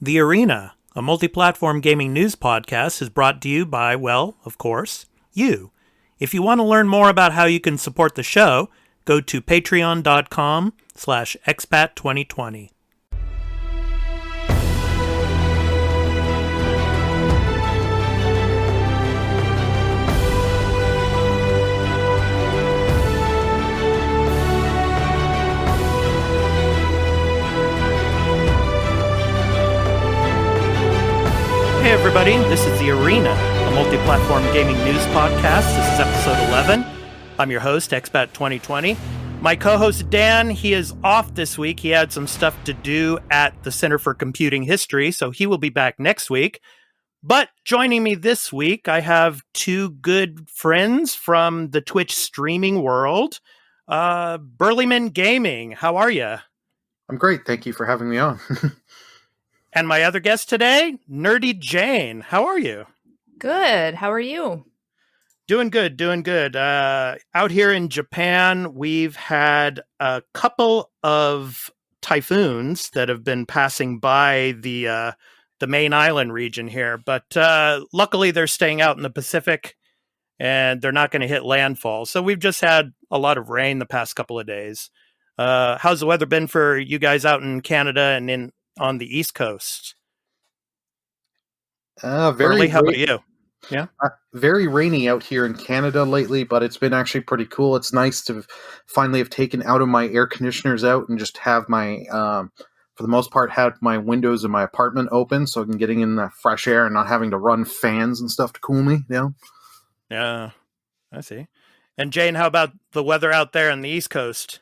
The Arena, a multi-platform gaming news podcast, is brought to you by, well, of course, you. If you want to learn more about how you can support the show, go to patreon.com/expat2020. Hey everybody, this is The Arena, a multi-platform gaming news podcast. This is episode 11. I'm your host, Expat2020. My co-host Dan, he is off this week. He had some stuff to do at the Center for Computing History, so he will be back next week. But joining me this week, I have two good friends from the Twitch streaming world. Burlymengaming, how are you? I'm great. Thank you for having me on. And my other guest today, NerdyJane. How are you? Good. How are you? Doing good, doing good. Out here in Japan, we've had a couple of typhoons that have been passing by the main island region here, but luckily they're staying out in the Pacific and they're not going to hit landfall. So we've just had a lot of rain the past couple of days. How's the weather been for you guys out in Canada and on the East Coast? Very. How about you? Yeah. Very rainy out here in Canada lately, but it's been actually pretty cool. It's nice to finally have taken out of my air conditioners out and just have my, for the most part, have my windows in my apartment open so I can getting in the fresh air and not having to run fans and stuff to cool me down. Yeah, I see. And Jane, how about the weather out there on the East Coast?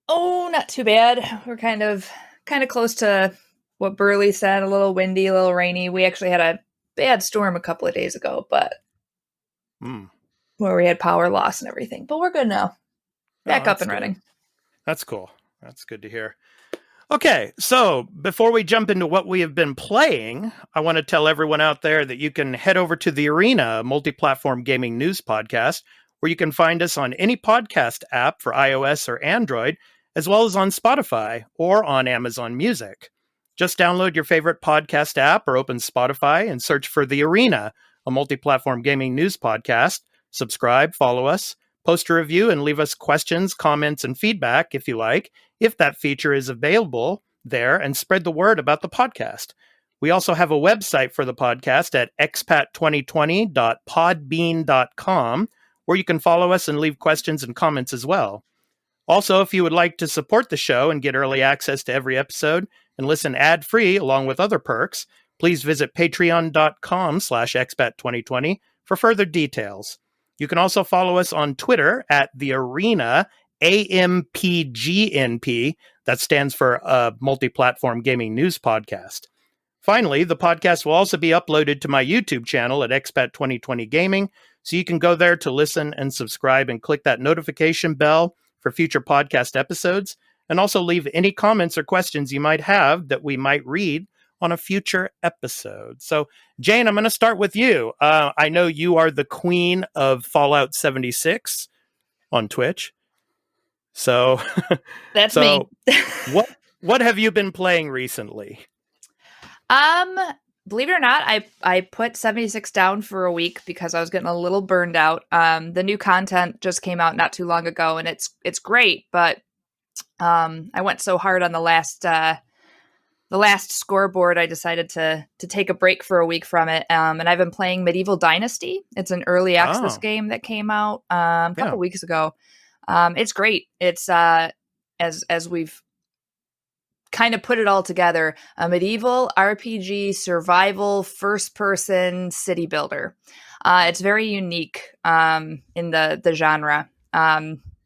Oh, not too bad. We're kind of close to what Burley said, a little windy, a little rainy. We actually had a bad storm a couple of days ago, but where we had power loss and everything. But we're good now. Back up and running. That's cool. That's good to hear. Okay, so before we jump into what we have been playing, I want to tell everyone out there that you can head over to The Arena, a multi-platform gaming news podcast, where you can find us on any podcast app for iOS or Android, as well as on Spotify or on Amazon Music. Just download your favorite podcast app or open Spotify and search for The Arena, a multi-platform gaming news podcast. Subscribe, follow us, post a review, and leave us questions, comments, and feedback if you like, if that feature is available there, and spread the word about the podcast. We also have a website for the podcast at expat2020.podbean.com, where you can follow us and leave questions and comments as well. Also, if you would like to support the show and get early access to every episode and listen ad-free along with other perks, please visit patreon.com/expat2020 for further details. You can also follow us on Twitter at The Arena, AMPGNP. That stands for Multi-Platform Gaming News Podcast. Finally, the podcast will also be uploaded to my YouTube channel at Expat2020 Gaming, so you can go there to listen and subscribe and click that notification bell for future podcast episodes, and also leave any comments or questions you might have that we might read on a future episode. So, Jane, I'm going to start with you. I know you are the queen of Fallout 76 on Twitch. So That's me. what have you been playing recently? Believe it or not, I put 76 down for a week because I was getting a little burned out. The new content just came out not too long ago, and it's great, but I went so hard on the last scoreboard, I decided to take a break for a week from it. And I've been playing Medieval Dynasty. It's an early access game that came out a couple weeks ago. It's great. It's as we've kind of put it all together, a medieval RPG survival first-person city builder. It's very unique in the genre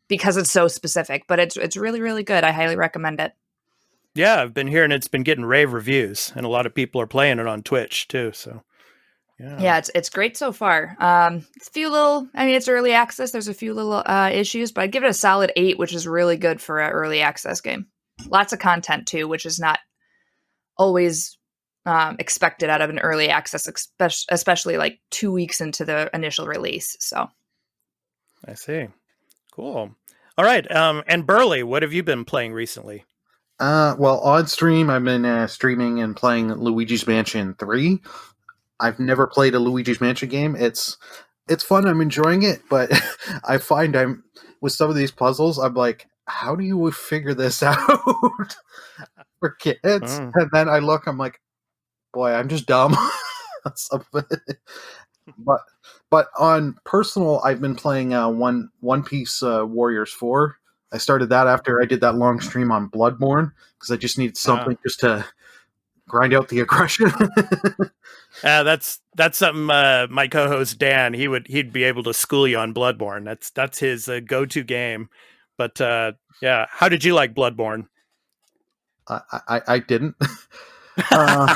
because it's so specific, but it's really, really good. I highly recommend it. Yeah, I've been hearing it's been getting rave reviews, and a lot of people are playing it on Twitch too. So, yeah, it's great so far. It's a few little, it's early access. There's a few little issues, but I'd give it a solid 8, which is really good for an early access game. Lots of content too, which is not always expected out of an early access, especially like 2 weeks into the initial release. So, I see. Cool. All right. And Burley, what have you been playing recently? Well, on stream, I've been streaming and playing Luigi's Mansion 3. I've never played a Luigi's Mansion game. It's fun. I'm enjoying it, but I find I'm with some of these puzzles. I'm like, how do you figure this out for kids? And then I look, I'm like, boy, I'm just dumb. but on personal, I've been playing One Piece Warriors 4. I started that after I did that long stream on Bloodborne because I just needed something just to grind out the aggression. That's something my co-host Dan, he'd be able to school you on Bloodborne. That's his go-to game. But yeah, how did you like Bloodborne? I didn't. I'm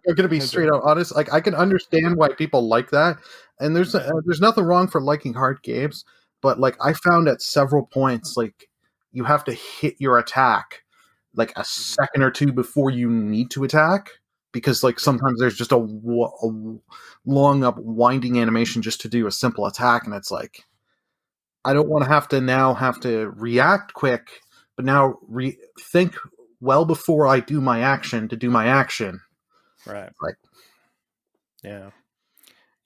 going to be straight out honest. Like, I can understand why people like that, and there's nothing wrong for liking hard games. But like, I found at several points, like, you have to hit your attack like a second or two before you need to attack, because like sometimes there's just a long up winding animation just to do a simple attack, and it's like, I don't want to have to react quick, but now think well before I do my action to do my action. Right. Like,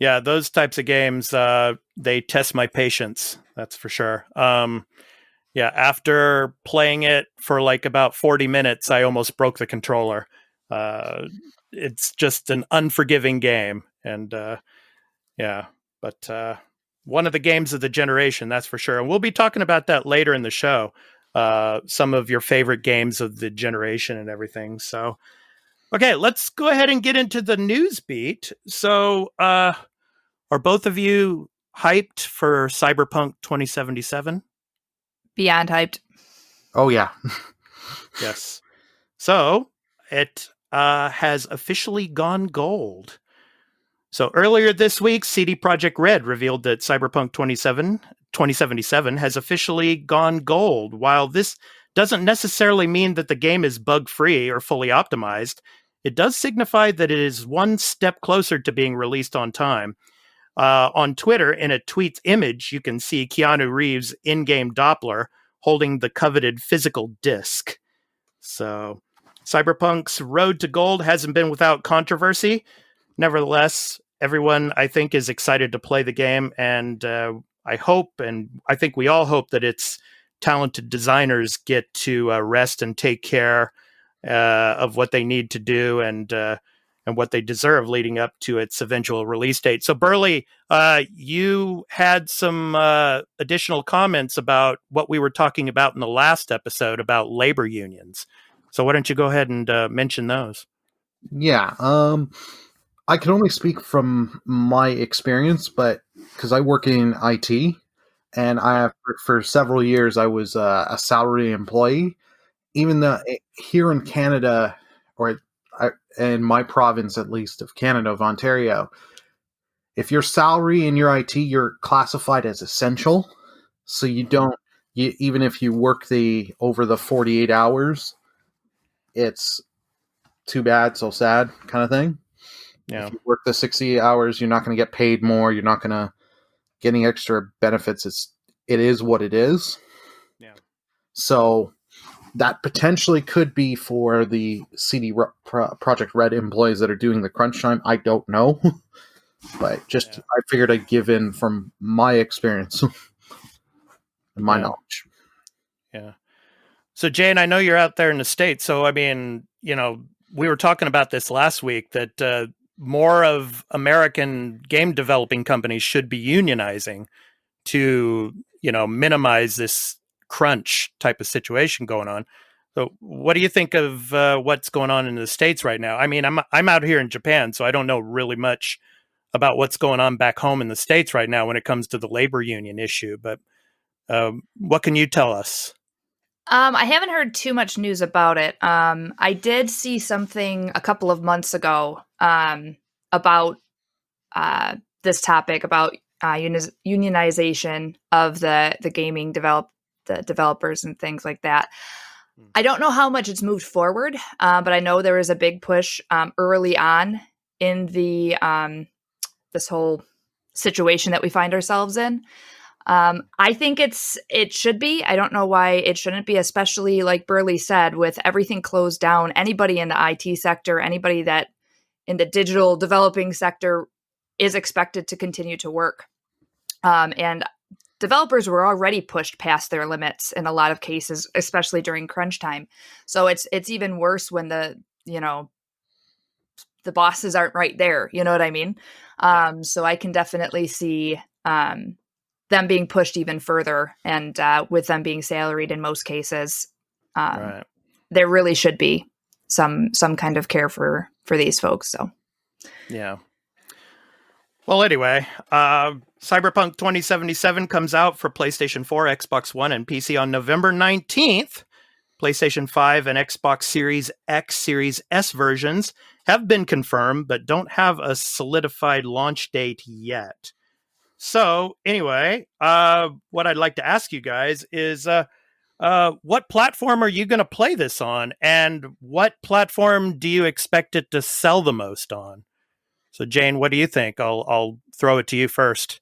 yeah, those types of games, they test my patience. That's for sure. Yeah, after playing it for like about 40 minutes, I almost broke the controller. It's just an unforgiving game. And yeah, but one of the games of the generation, that's for sure. And we'll be talking about that later in the show. Some of your favorite games of the generation and everything. So, okay, let's go ahead and get into the news beat. So, are both of you hyped for Cyberpunk 2077? Beyond hyped. Oh, yeah. Yes. So, it has officially gone gold. So, earlier this week, CD Projekt Red revealed that Cyberpunk 2077 has officially gone gold. While this doesn't necessarily mean that the game is bug-free or fully optimized, it does signify that it is one step closer to being released on time. On Twitter, in a tweet's image, you can see Keanu Reeves' in-game Doppler holding the coveted physical disc. So, Cyberpunk's road to gold hasn't been without controversy. Nevertheless, everyone, I think, is excited to play the game, and I hope, and I think we all hope, that its talented designers get to rest and take care of what they need to do and what they deserve leading up to its eventual release date. So, Burly, you had some additional comments about what we were talking about in the last episode about labor unions. So why don't you go ahead and mention those? Yeah, I can only speak from my experience, but because I work in IT, and for several years I was a salary employee. Even though here in Canada, or in my province at least of Canada, of Ontario, if you're salary in your IT, you're classified as essential. So even if you work over the 48 hours, it's too bad, so sad kind of thing. Yeah. If you work the 60 hours, you're not going to get paid more. You're not going to get any extra benefits. It is what it is. Yeah. So that potentially could be for the CD Projekt Red employees that are doing the crunch time. I don't know. But I figured I'd give in from my experience and my knowledge. Yeah. So, Jane, I know you're out there in the States. So, I mean, we were talking about this last week, that more of American game developing companies should be unionizing to, minimize this crunch type of situation going on. So what do you think of what's going on in the States right now? I mean, I'm out here in Japan, so I don't know really much about what's going on back home in the States right now when it comes to the labor union issue. But what can you tell us? I haven't heard too much news about it. I did see something a couple of months ago about this topic, about unionization of the gaming developers and things like that. I don't know how much it's moved forward, but I know there was a big push early on in the this whole situation that we find ourselves in. I think it should be. I don't know why it shouldn't be, especially like Burley said, with everything closed down. Anybody in the IT sector, anybody that in the digital developing sector is expected to continue to work. And developers were already pushed past their limits in a lot of cases, especially during crunch time. So it's even worse when the bosses aren't right there. You know what I mean? So I can definitely see them being pushed even further, and with them being salaried in most cases, there really should be some kind of care for these folks. So, yeah. Well, anyway, Cyberpunk 2077 comes out for PlayStation 4, Xbox One, and PC on November 19th. PlayStation 5 and Xbox Series X, Series S versions have been confirmed, but don't have a solidified launch date yet. So, anyway, what I'd like to ask you guys is, what platform are you going to play this on? And what platform do you expect it to sell the most on? So, Jane, what do you think? I'll throw it to you first.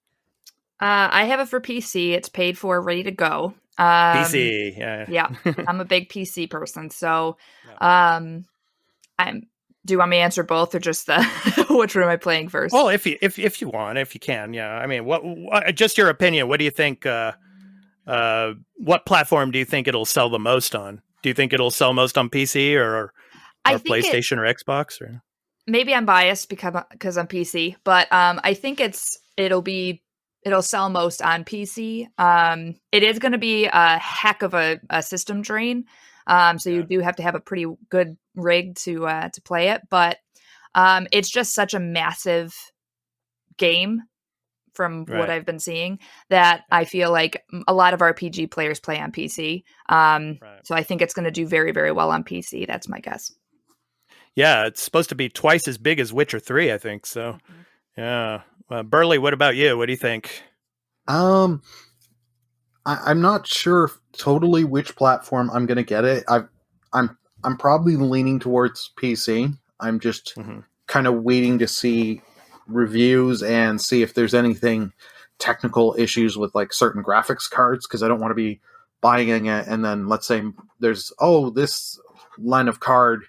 I have it for PC. It's paid for, ready to go. PC, yeah. Yeah, I'm a big PC person. So, do you want me to answer both, or just the which one am I playing first? Well, if you want, if you can, yeah. I mean, what just your opinion? What do you think? What platform do you think it'll sell the most on? Do you think it'll sell most on PC or PlayStation or Xbox? Or maybe I'm biased because I'm PC, but I think it'll sell most on PC. It is going to be a heck of a system drain. So you do have to have a pretty good rig to play it, but it's just such a massive game from what I've been seeing that I feel like a lot of RPG players play on PC. So I think it's going to do very, very well on PC. That's my guess. Yeah, it's supposed to be twice as big as Witcher 3, I think. So, yeah. Burley, what about you? What do you think? I'm not sure totally which platform I'm going to get it. I'm probably leaning towards PC. I'm just kind of waiting to see reviews and see if there's anything technical issues with like certain graphics cards, because I don't want to be buying it and then let's say there's this line of card,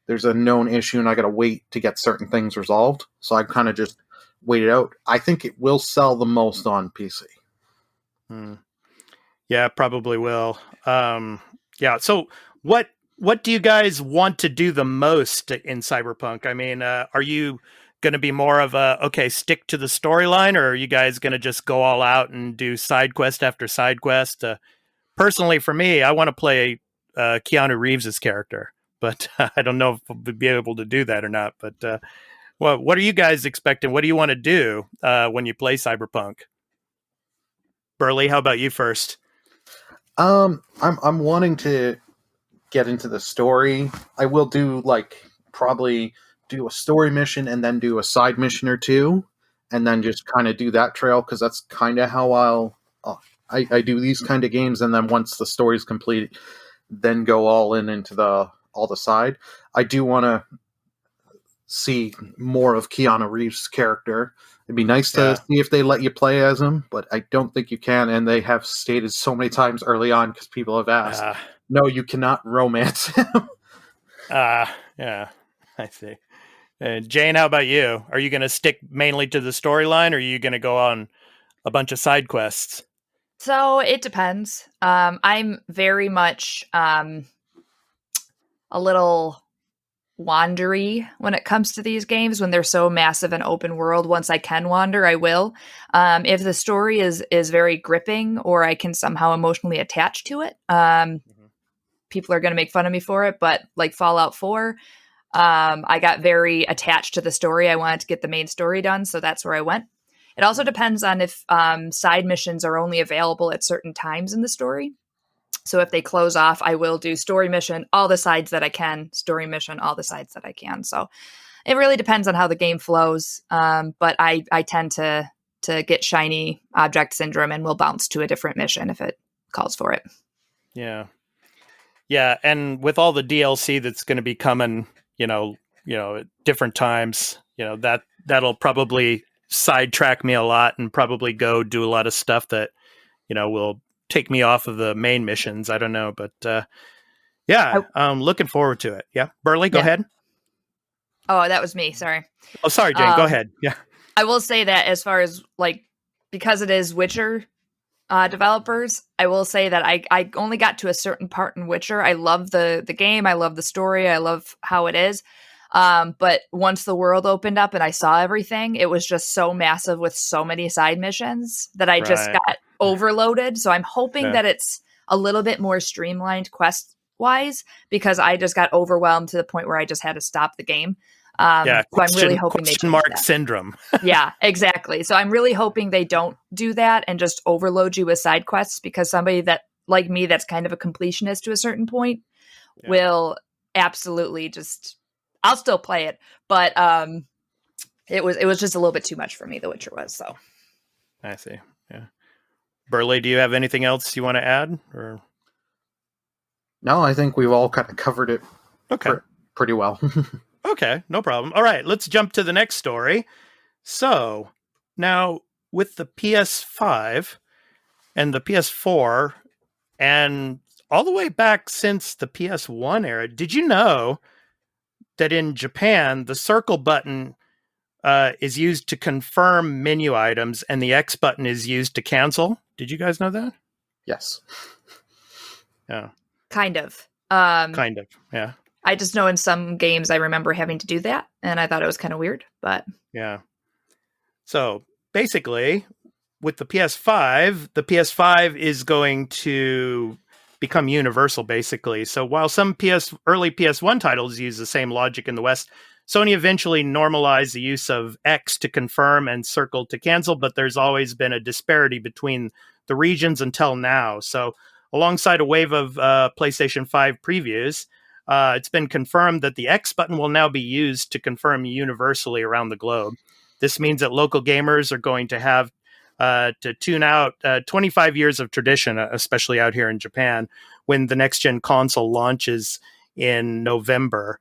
there's a known issue and I got to wait to get certain things resolved. So I kind of just wait it out. I think it will sell the most on PC. Yeah, probably will. Yeah. So what do you guys want to do the most in Cyberpunk? I mean, are you going to be more of stick to the storyline, or are you guys going to just go all out and do side quest after side quest? Personally, for me, I want to play Keanu Reeves' character, but I don't know if we'll be able to do that or not. But what are you guys expecting? What do you want to do when you play Cyberpunk? Burley, how about you first? I'm wanting to get into the story. I will do probably do a story mission and then do a side mission or two, and then just kind of do that trail, because that's kind of how I do these kind of games. And then once the story's complete, then go all into all the side. I do want to see more of Keanu Reeves' character. It'd be nice to see if they let you play as him, but I don't think you can. And they have stated so many times early on, because people have asked, no, you cannot romance him. Yeah, I see. Jane, how about you? Are you going to stick mainly to the storyline, or are you going to go on a bunch of side quests? So it depends. I'm very much a little wandery when it comes to these games when they're so massive and open world. Once I can wander, I will. If the story is very gripping, or I can somehow emotionally attach to it, people are going to make fun of me for it, but like Fallout 4, I got very attached to the story. I wanted to get the main story done, so that's where I went. It also depends on if side missions are only available at certain times in the story. So if they close off, I will do story mission, all the sides that I can, story mission, all the sides that I can. So it really depends on how the game flows. But I tend to get shiny object syndrome and will bounce to a different mission if it calls for it. Yeah. Yeah. And with all the DLC that's going to be coming, at different times, that'll probably sidetrack me a lot and probably go do a lot of stuff that will take me off of the main missions. I don't know, but I'm looking forward to it. Yeah, Burley, go ahead. Oh, that was me. Sorry. Oh, sorry, Jane. Go ahead. Yeah. I will say that as far as because it is Witcher developers, I will say that I only got to a certain part in Witcher. I love the game. I love the story. I love how it is. But once the world opened up and I saw everything, it was just so massive with so many side missions that I just got overloaded. So I'm hoping that it's a little bit more streamlined quest wise, because I just got overwhelmed to the point where I just had to stop the game. So I'm really hoping they change that. Syndrome. Yeah, exactly. So I'm really hoping they don't do that and just overload you with side quests, because somebody that like me, that's kind of a completionist to a certain point, will absolutely just. I'll still play it, but it was just a little bit too much for me. The Witcher was so. I see. Yeah, Burley, do you have anything else you want to add? Or no, I think we've all kind of covered it. Pretty well. Okay, no problem. All right, let's jump to the next story. So now with the PS5 and the PS4, and all the way back since the PS1 era, did you know that in Japan, the circle button is used to confirm menu items and the X button is used to cancel? Did you guys know that? Yes. Yeah. Kind of. Yeah. I just know in some games I remember having to do that, and I thought it was kind of weird, but... Yeah. So, basically, with the PS5 is going to become universal, basically. So while some early PS1 titles use the same logic in the West, Sony eventually normalized the use of X to confirm and circle to cancel, but there's always been a disparity between the regions until now. So alongside a wave of PlayStation 5 previews, it's been confirmed that the X button will now be used to confirm universally around the globe. This means that local gamers are going to have to tune out 25 years of tradition, especially out here in Japan, when the next-gen console launches in November.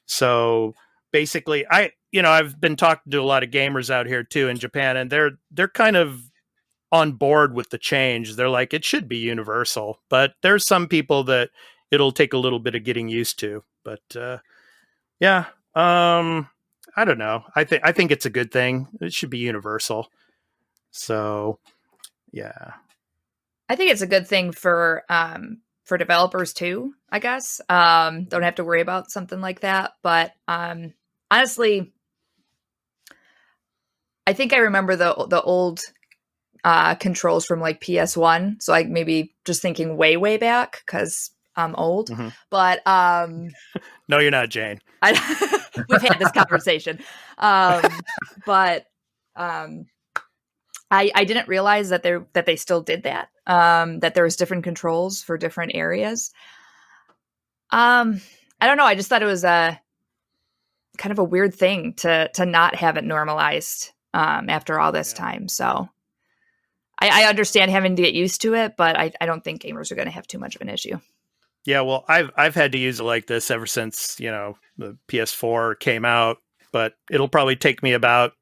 So basically, I've been talking to a lot of gamers out here too in Japan, and they're kind of on board with the change. They're like, it should be universal, but there's some people that it'll take a little bit of getting used to. But I don't know. I think it's a good thing. It should be universal. So, yeah. I think it's a good thing for developers too, I guess. Don't have to worry about something like that. But honestly, I think I remember the old controls from like PS1. So like maybe just thinking way back because I'm old. Mm-hmm. But no, you're not, Jane. We've had this conversation. But I didn't realize that they still did that. That there was different controls for different areas. I don't know. I just thought it was a kind of a weird thing to not have it normalized after all this time. So I understand having to get used to it, but I don't think gamers are going to have too much of an issue. Yeah, well, I've had to use it like this ever since the PS4 came out, but it'll probably take me about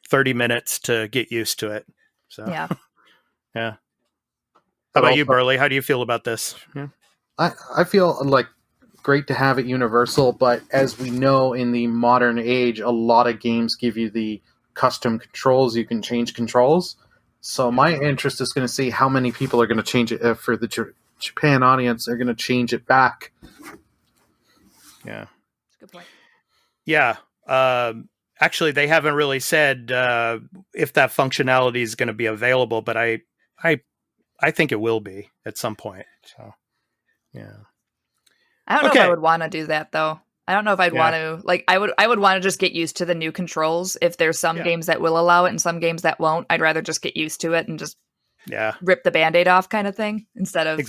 30 minutes to get used to it. So yeah. Yeah. How about you, Burley? How do you feel about this? Yeah. I feel like great to have it universal, but as we know in the modern age, a lot of games give you the custom controls. You can change controls. So my interest is going to see how many people are going to change it for the Japan audience. They're going to change it back. Yeah. That's a good point. Yeah. Actually, they haven't really said if that functionality is going to be available, but I think it will be at some point. So, yeah. I don't know if I would want to do that though. I don't know if I'd want to. Like, I would want to just get used to the new controls. If there's some games that will allow it and some games that won't, I'd rather just get used to it and just rip the Band-Aid off kind of thing instead of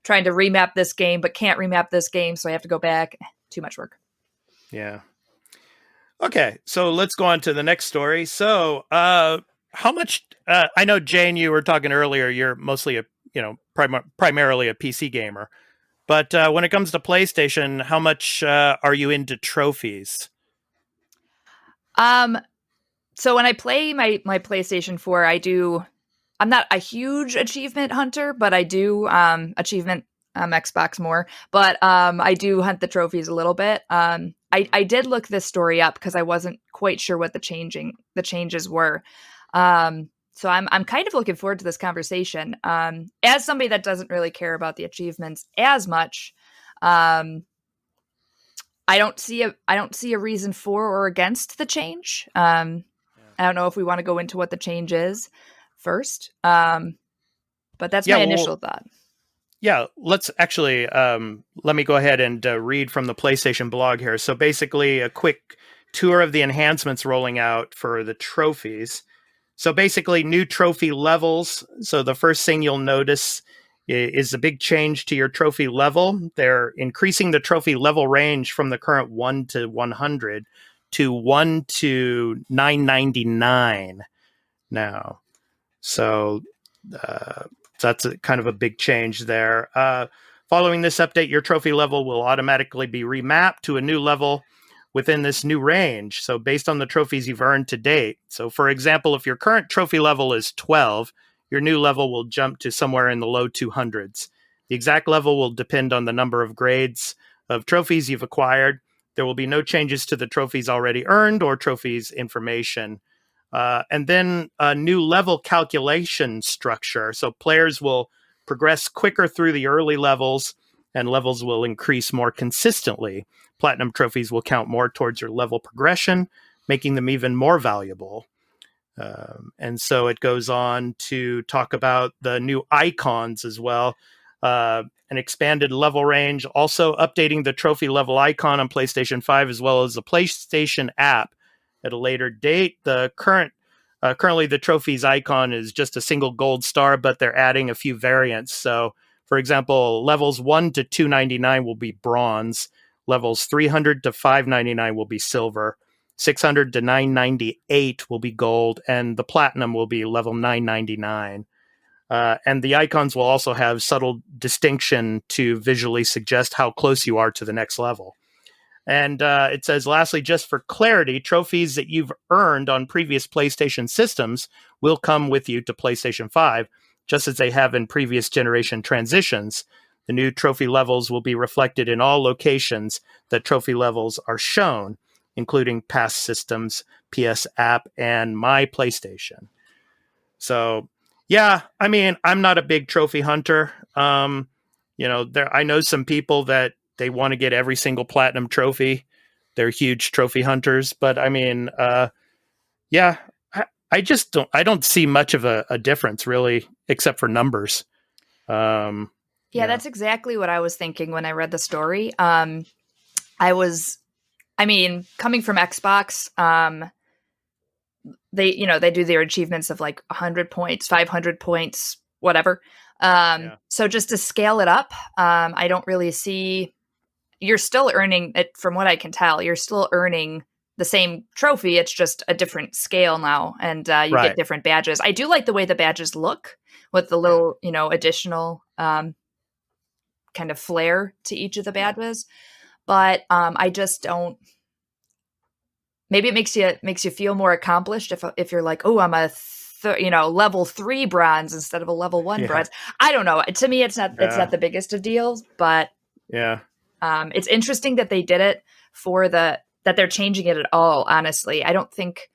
trying to remap this game but can't remap this game, so I have to go back. Too much work. Yeah. Okay, so let's go on to the next story. So, how much? I know, Jane, you were talking earlier. You're mostly primarily a PC gamer, but when it comes to PlayStation, how much are you into trophies? So when I play my PlayStation 4, I do I'm not a huge achievement hunter, but I do achievement Xbox more, but I do hunt the trophies a little bit. I did look this story up because I wasn't quite sure what the changes were. So I'm kind of looking forward to this conversation. As somebody that doesn't really care about the achievements as much, I don't see a reason for or against the change. I don't know if we want to go into what the change is first. But that's my initial thought. Yeah, let's actually, let me go ahead and read from the PlayStation blog here. So basically a quick tour of the enhancements rolling out for the trophies. So basically new trophy levels. So the first thing you'll notice is a big change to your trophy level. They're increasing the trophy level range from the current 1 to 100 to 1 to 999 now. So that's kind of a big change there. Following this update, your trophy level will automatically be remapped to a new level within this new range. So based on the trophies you've earned to date. So for example, if your current trophy level is 12, your new level will jump to somewhere in the low 200s. The exact level will depend on the number of grades of trophies you've acquired. There will be no changes to the trophies already earned or trophies information. And then a new level calculation structure. So players will progress quicker through the early levels and levels will increase more consistently. Platinum trophies will count more towards your level progression, making them even more valuable. And so it goes on to talk about the new icons as well. An expanded level range, also updating the trophy level icon on PlayStation 5 as well as the PlayStation app at a later date. The currently the trophies icon is just a single gold star, but they're adding a few variants. So, for example, levels 1 to 299 will be bronze. Levels 300 to 599 will be silver. 600 to 998 will be gold, and the platinum will be level 999. And the icons will also have subtle distinction to visually suggest how close you are to the next level. And it says, lastly, just for clarity, trophies that you've earned on previous PlayStation systems will come with you to PlayStation 5, just as they have in previous generation transitions. The new trophy levels will be reflected in all locations that trophy levels are shown, including past systems, PS app, and My PlayStation. So, yeah, I mean, I'm not a big trophy hunter. I know some people that they want to get every single platinum trophy. They're huge trophy hunters, but I mean, I don't see much of a difference really, except for numbers. Yeah, that's exactly what I was thinking when I read the story. Coming from Xbox, they do their achievements of like 100 points, 500 points, whatever. So just to scale it up, I don't really see, you're still earning it, from what I can tell, you're still earning the same trophy. It's just a different scale now, and you get different badges. I do like the way the badges look with the little, additional kind of flair to each of the badges. But I just don't. Maybe it makes you feel more accomplished if you're like, oh, I'm a level 3 bronze instead of a level 1 bronze. I don't know. To me, it's not the biggest of deals, but it's interesting that they did it that they're changing it at all. Honestly, I don't think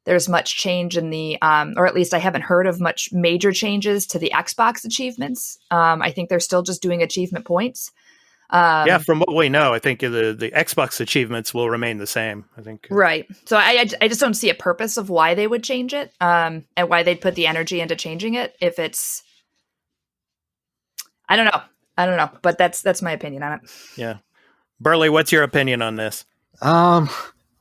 there's much change in the, or at least I haven't heard of much major changes to the Xbox achievements. I think they're still just doing achievement points. From what we know, I think the Xbox achievements will remain the same. I think. Right. So I just don't see a purpose of why they would change it, and why they'd put the energy into changing it if it's. I don't know, but that's my opinion on it. Yeah, Burley, what's your opinion on this?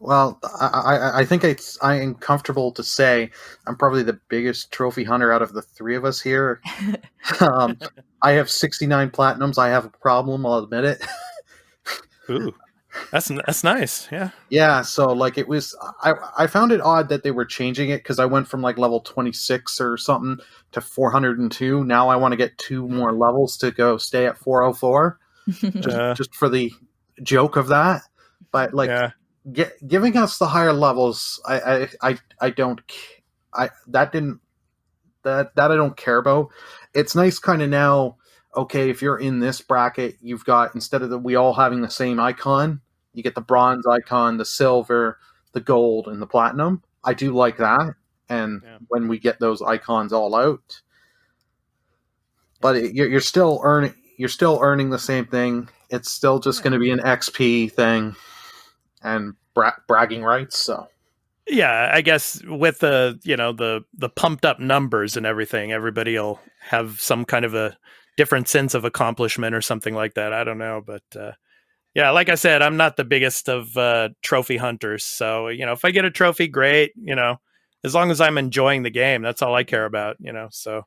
Well, I think I am comfortable to say I'm probably the biggest trophy hunter out of the three of us here. I have 69 platinums. I have a problem. I'll admit it. Ooh, that's nice. Yeah. Yeah. So like it was, I found it odd that they were changing it because I went from like level 26 or something to 402. Now I want to get 2 more levels to go stay at 404, just for the joke of that. But like giving us the higher levels, that didn't that I don't care about. It's nice kind of now, okay, if you're in this bracket, you've got, instead of we all having the same icon, you get the bronze icon, the silver, the gold, and the platinum. I do like that. And when we get those icons all out, but you're still earning the same thing. It's still just going to be an XP thing and bragging rights. So yeah, I guess with the the pumped up numbers and everything, everybody will have some kind of a different sense of accomplishment or something like that. I don't know, but yeah, like I said, I'm not the biggest of trophy hunters. So if I get a trophy, great. As long as I'm enjoying the game, that's all I care about. So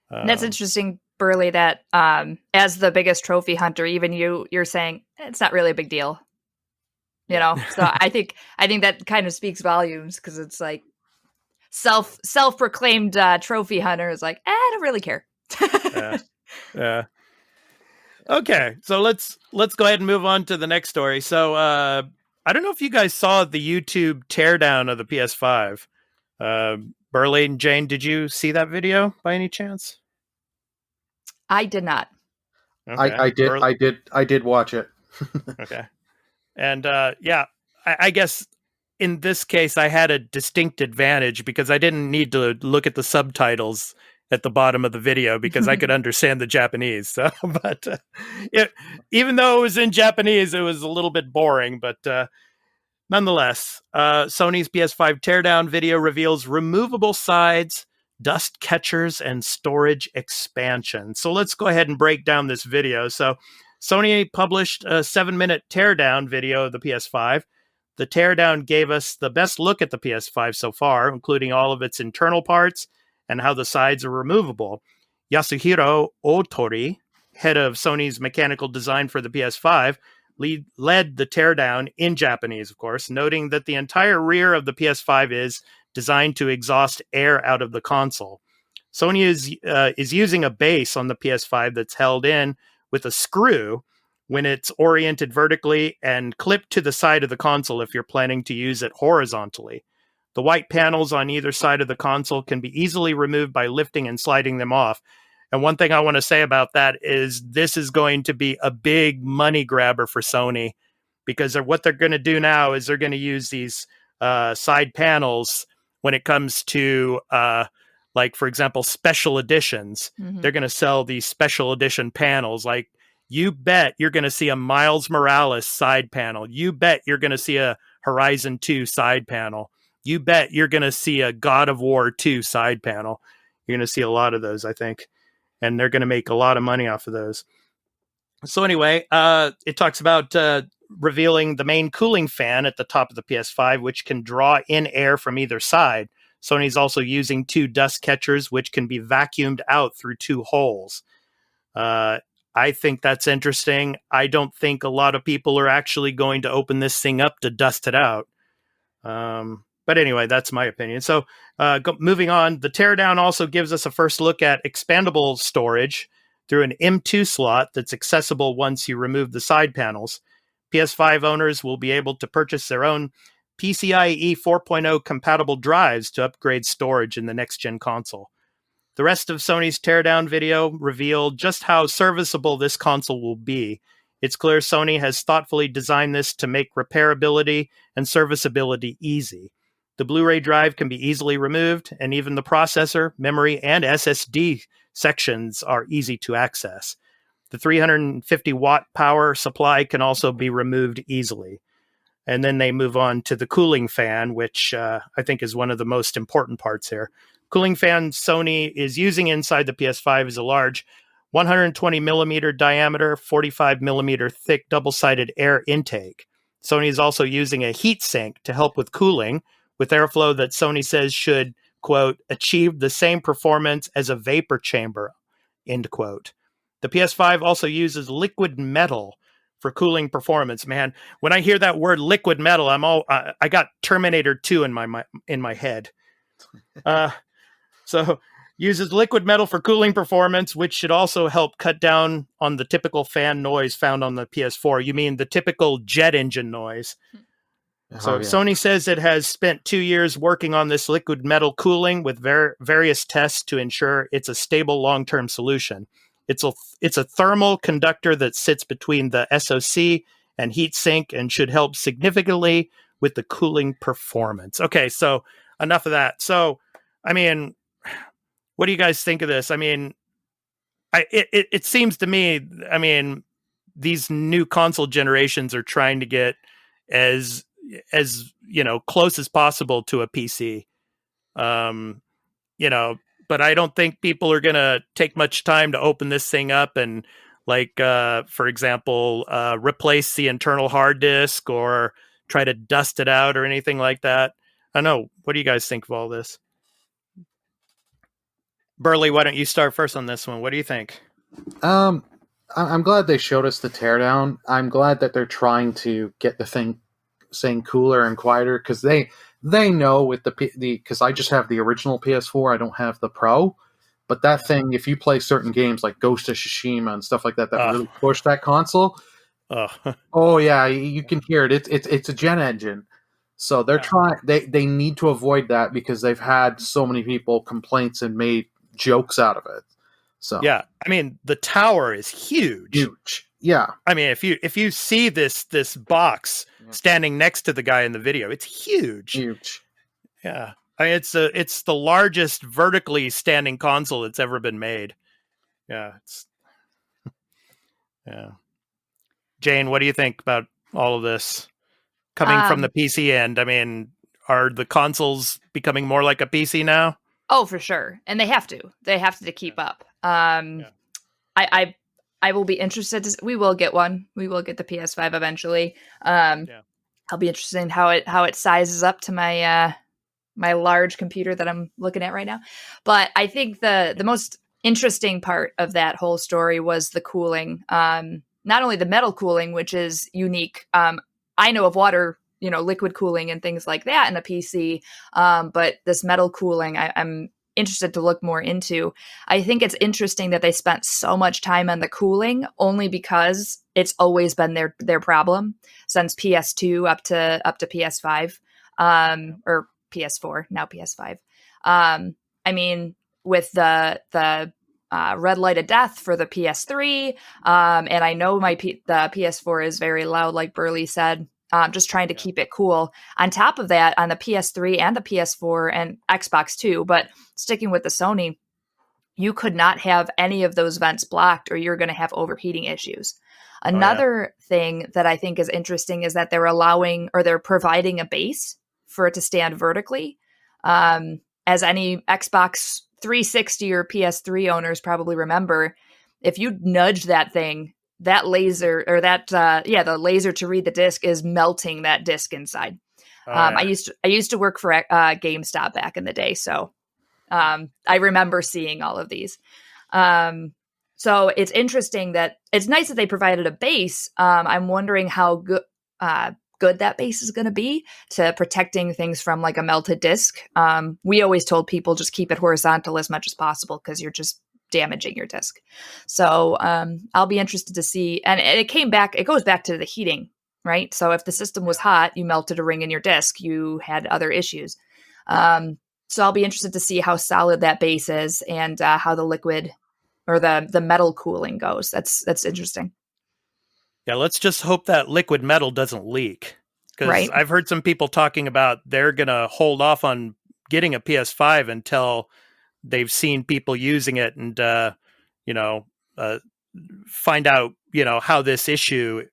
that's interesting, Burley. That as the biggest trophy hunter, even you're saying it's not really a big deal. So I think that kind of speaks volumes, because it's like self-proclaimed trophy hunter is like, I don't really care. Yeah. Okay, so let's go ahead and move on to the next story. So I don't know if you guys saw the YouTube teardown of the PS5. Burly and Jane, did you see that video by any chance? I did not. Okay. I did watch it. Okay. And I guess in this case, I had a distinct advantage because I didn't need to look at the subtitles at the bottom of the video because I could understand the Japanese. So, but even though it was in Japanese, it was a little bit boring. But nonetheless, Sony's PS5 teardown video reveals removable sides, dust catchers, and storage expansion. So let's go ahead and break down this video. So Sony published a 7-minute teardown video of the PS5. The teardown gave us the best look at the PS5 so far, including all of its internal parts and how the sides are removable. Yasuhiro Otori, head of Sony's mechanical design for the PS5, led the teardown in Japanese, of course, noting that the entire rear of the PS5 is designed to exhaust air out of the console. Sony is using a base on the PS5 that's held in with a screw when it's oriented vertically and clipped to the side of the console if you're planning to use it horizontally. The white panels on either side of the console can be easily removed by lifting and sliding them off. And one thing I want to say about that is this is going to be a big money grabber for Sony, because what they're going to do now is they're going to use these side panels when it comes to like, for example, special editions. Mm-hmm. They're going to sell these special edition panels. Like, you bet you're going to see a Miles Morales side panel. You bet you're going to see a Horizon 2 side panel. You bet you're going to see a God of War 2 side panel. You're going to see a lot of those, I think. And they're going to make a lot of money off of those. So anyway, it talks about revealing the main cooling fan at the top of the PS5, which can draw in air from either side. Sony's also using 2 dust catchers, which can be vacuumed out through 2 holes. I think that's interesting. I don't think a lot of people are actually going to open this thing up to dust it out. But anyway, that's my opinion. So moving on, the teardown also gives us a first look at expandable storage through an M2 slot that's accessible once you remove the side panels. PS5 owners will be able to purchase their own PCIe 4.0 compatible drives to upgrade storage in the next-gen console. The rest of Sony's teardown video revealed just how serviceable this console will be. It's clear Sony has thoughtfully designed this to make repairability and serviceability easy. The Blu-ray drive can be easily removed, and even the processor, memory, and SSD sections are easy to access. The 350-watt power supply can also be removed easily. And then they move on to the cooling fan, which I think is one of the most important parts here. Cooling fan Sony is using inside the PS5 is a large 120 millimeter diameter, 45 millimeter thick double-sided air intake. Sony is also using a heat sink to help with cooling, with airflow that Sony says should, quote, achieve the same performance as a vapor chamber, end quote. The PS5 also uses liquid metal for cooling performance. Man, when I hear that word liquid metal, I got Terminator 2 in my head. So uses liquid metal for cooling performance, which should also help cut down on the typical fan noise found on the PS4. You mean the typical jet engine noise? So Oh, yeah. Sony says it has spent 2 years working on this liquid metal cooling with various tests to ensure it's a stable long-term solution. It's a thermal conductor that sits between the SoC and heatsink and should help significantly with the cooling performance. Okay, so enough of that. So, I mean, what do you guys think of this? I mean, it seems to me, I mean, these new console generations are trying to get as close as possible to a PC. But I don't think people are going to take much time to open this thing up and for example, replace the internal hard disk or try to dust it out or anything like that. I don't know. What do you guys think of all this? Burley, why don't you start first on this one? What do you think? I'm glad they showed us the teardown. I'm glad that they're trying to get the thing saying cooler and quieter, because they know with because I just have the original PS4, I don't have the Pro, but that thing, if you play certain games like Ghost of Tsushima and stuff like that really push that console. Oh yeah, you can hear it. It's a gen engine, so they're trying. They need to avoid that because they've had so many people complaints and made jokes out of it. So yeah, I mean the tower is huge. Yeah, I mean if you see this box standing next to the guy in the video, it's huge. Yeah, I mean it's the largest vertically standing console that's ever been made. Yeah, yeah. Jane, what do you think about all of this coming from the PC end? I mean, are the consoles becoming more like a PC now? Oh, for sure. And they have to keep up. I will be interested we will get one. We will get the PS5 eventually. I'll be interested in how it sizes up to my my large computer that I'm looking at right now. But I think the most interesting part of that whole story was the cooling. Not only the metal cooling, which is unique. I know of water, liquid cooling and things like that in a PC. But this metal cooling, I'm interested to look more into. I think it's interesting that they spent so much time on the cooling only because it's always been their problem since PS2 up to PS5, or PS4, now PS5. I mean, with the red light of death for the PS3, and I know the PS4 is very loud, like Burley said. Just trying to keep it cool. On top of that, on the PS3 and the PS4 and Xbox too, but sticking with the Sony, you could not have any of those vents blocked or you're going to have overheating issues. Another thing that I think is interesting is that they're providing a base for it to stand vertically. As any Xbox 360 or PS3 owners probably remember, if you nudge that thing, that laser or the laser to read the disc is melting that disc inside. I used to work for GameStop back in the day, so I remember seeing all of these. So it's interesting that it's nice that they provided a base. I'm wondering how good that base is going to be to protecting things from like a melted disc. We always told people just keep it horizontal as much as possible because you're just damaging your disc. So I'll be interested to see. And it goes back to the heating, right? So if the system was hot, you melted a ring in your disc, you had other issues. So I'll be interested to see how solid that base is and how the liquid or the metal cooling goes. That's interesting. Yeah, let's just hope that liquid metal doesn't leak. Because I've heard some people talking about they're going to hold off on getting a PS5 until they've seen people using it and, find out, how this issue,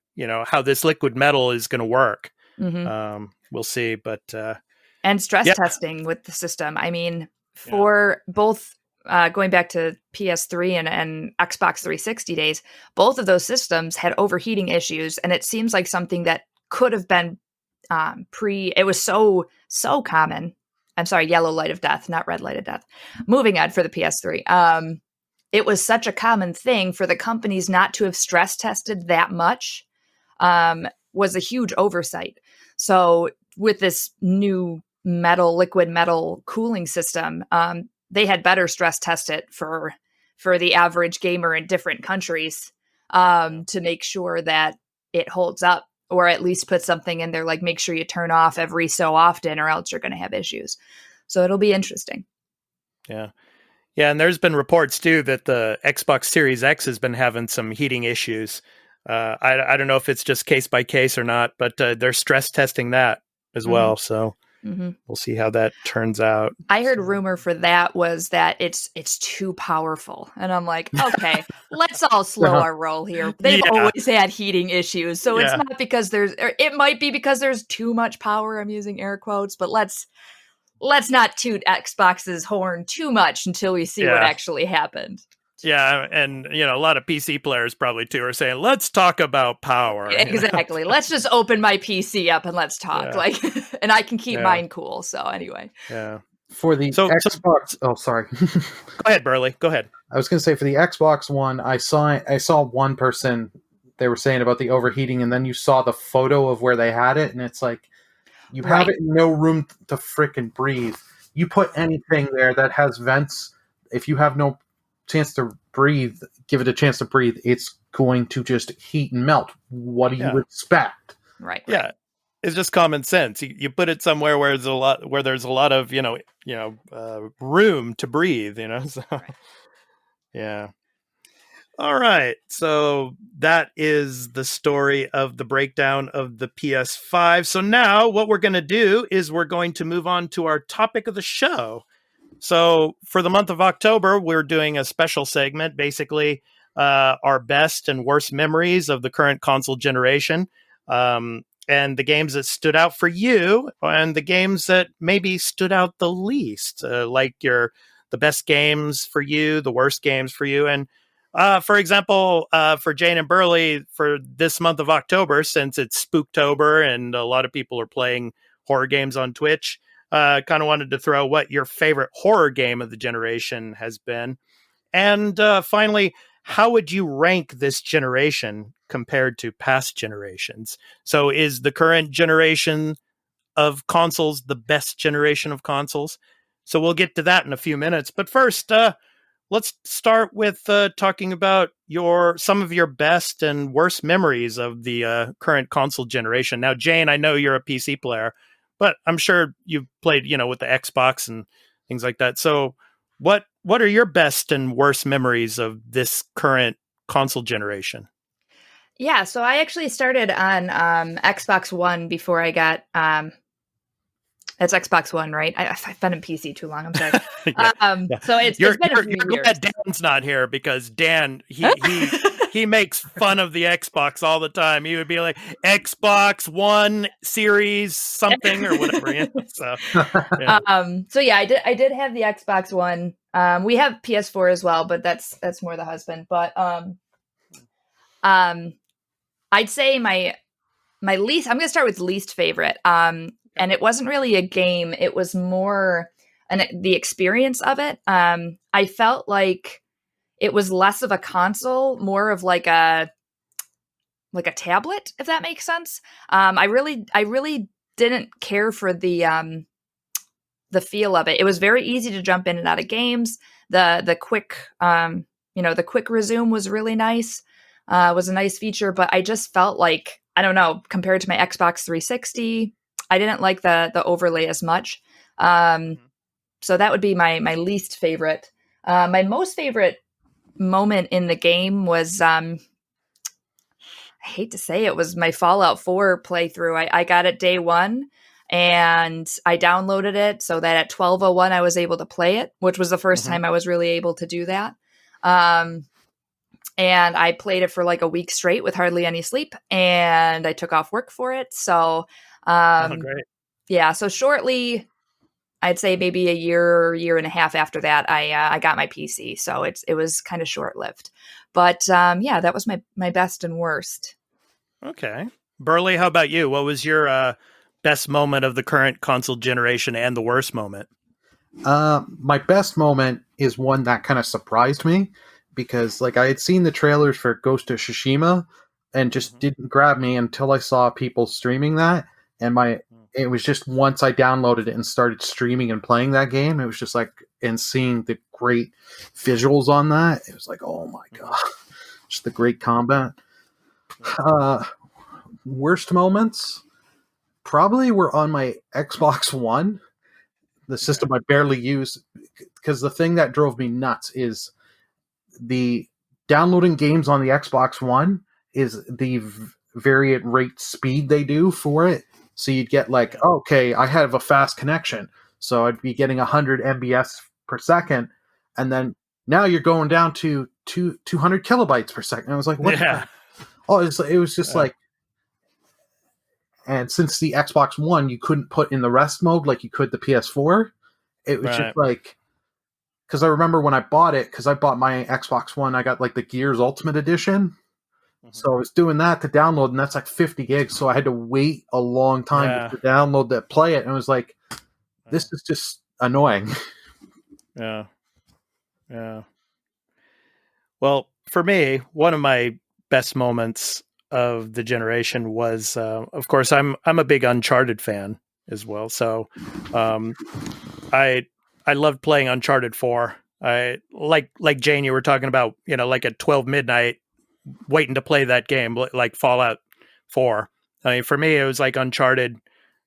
how this liquid metal is going to work. Mm-hmm. We'll see. But and stress testing with the system. I mean, for both going back to PS3 and Xbox 360 days, both of those systems had overheating issues. And it seems like something that could have been it was so common. I'm sorry, yellow light of death, not red light of death. Moving on for the PS3. It was such a common thing for the companies not to have stress tested that much was a huge oversight. So with this new liquid metal cooling system, they had better stress test it for the average gamer in different countries to make sure that it holds up or at least put something in there like make sure you turn off every so often or else you're going to have issues. So it'll be interesting. Yeah. Yeah, and there's been reports too that the Xbox Series X has been having some heating issues. I don't know if it's just case by case or not, but they're stress testing that as well. So we'll see how that turns out. I heard rumor for that was that it's too powerful, and I'm like, okay, let's all slow our roll here. They've always had heating issues, so it's not because it might be because there's too much power. I'm using air quotes, but let's not toot Xbox's horn too much until we see what actually happened. Yeah, and a lot of PC players probably too are saying, "Let's talk about power." Exactly. Let's just open my PC up and let's talk. And I can keep mine cool. So anyway. Yeah. For the Xbox, oh sorry. Go ahead, Burley. Go ahead. I was going to say for the Xbox One, I saw one person, they were saying about the overheating, and then you saw the photo of where they had it, and it's like you have it in no room to frickin' breathe. You put anything there that has vents, if you have no chance to breathe, give it a chance to breathe, it's going to just heat and melt. What do you expect? Right. Yeah, it's just common sense. You put it somewhere where there's a lot of room to breathe. So. Right. Yeah. All right. So that is the story of the breakdown of the PS5. So now what we're going to do is we're going to move on to our topic of the show. So for the month of October, we're doing a special segment, basically our best and worst memories of the current console generation, and the games that stood out for you, and the games that maybe stood out the least, like the best games for you, the worst games for you. And for example, for Jane and Burley, for this month of October, since it's Spooktober and a lot of people are playing horror games on Twitch, kind of wanted to throw what your favorite horror game of the generation has been. And finally, how would you rank this generation compared to past generations? So is the current generation of consoles the best generation of consoles? So we'll get to that in a few minutes. But first, let's start with talking about some of your best and worst memories of the current console generation. Now, Jane, I know you're a PC player, but I'm sure you've played, with the Xbox and things like that. So what are your best and worst memories of this current console generation? Yeah, so I actually started on Xbox One before I got... That's Xbox One, right? I've been in PC too long. I'm sorry. So it's been a few years. Glad Dan's not here because Dan, he makes fun of the Xbox all the time. He would be like, Xbox One Series something or whatever. So yeah, I did have the Xbox One. We have PS4 as well, but that's more the husband. But I'd say my least. I'm going to start with least favorite. And it wasn't really a game. It was more the experience of it. I felt like it was less of a console, more of like a tablet, if that makes sense. I really didn't care for the feel of it. It was very easy to jump in and out of games. The quick the quick resume was really nice. Was a nice feature, but I just felt like, I don't know, compared to my Xbox 360, I didn't like the overlay as much. So that would be my least favorite. My most favorite moment in the game was, I hate to say it, was my Fallout 4 playthrough. I got it day one and I downloaded it so that at 12:01 I was able to play it, which was the first time I was really able to do that. And I played it for like a week straight with hardly any sleep, and I took off work for it. So great. Yeah, so shortly, I'd say maybe a year and a half after that, I got my PC. So it was kind of short lived, but that was my best and worst. Okay, Burley, how about you? What was your best moment of the current console generation and the worst moment? My best moment is one that kind of surprised me because, like, I had seen the trailers for Ghost of Tsushima and just didn't grab me until I saw people streaming that. And it was just once I downloaded it and started streaming and playing that game, it was just like, and seeing the great visuals on that, it was like, oh my God, just the great combat. worst moments probably were on my Xbox One, the system I barely use, because the thing that drove me nuts is the downloading games on the Xbox One is the variant rate speed they do for it. So you'd get like, okay, I have a fast connection, so I'd be getting 100 MBS per second, and then now you're going down to 200 kilobytes per second. I was like, what? Yeah. Oh, it was just like, and since the Xbox One, you couldn't put in the rest mode like you could the PS4. It was just like, because I remember when I bought it, because I bought my Xbox One, I got like the Gears Ultimate Edition. So I was doing that to download, and that's like 50 gigs. So I had to wait a long time to download that, play it. And I was like, this is just annoying. Yeah. Yeah. Well, for me, one of my best moments of the generation was, of course, I'm a big Uncharted fan as well. So I loved playing Uncharted 4. I like Jane, you were talking about, like at 12 midnight, waiting to play that game, like Fallout 4. I mean, for me, it was like Uncharted.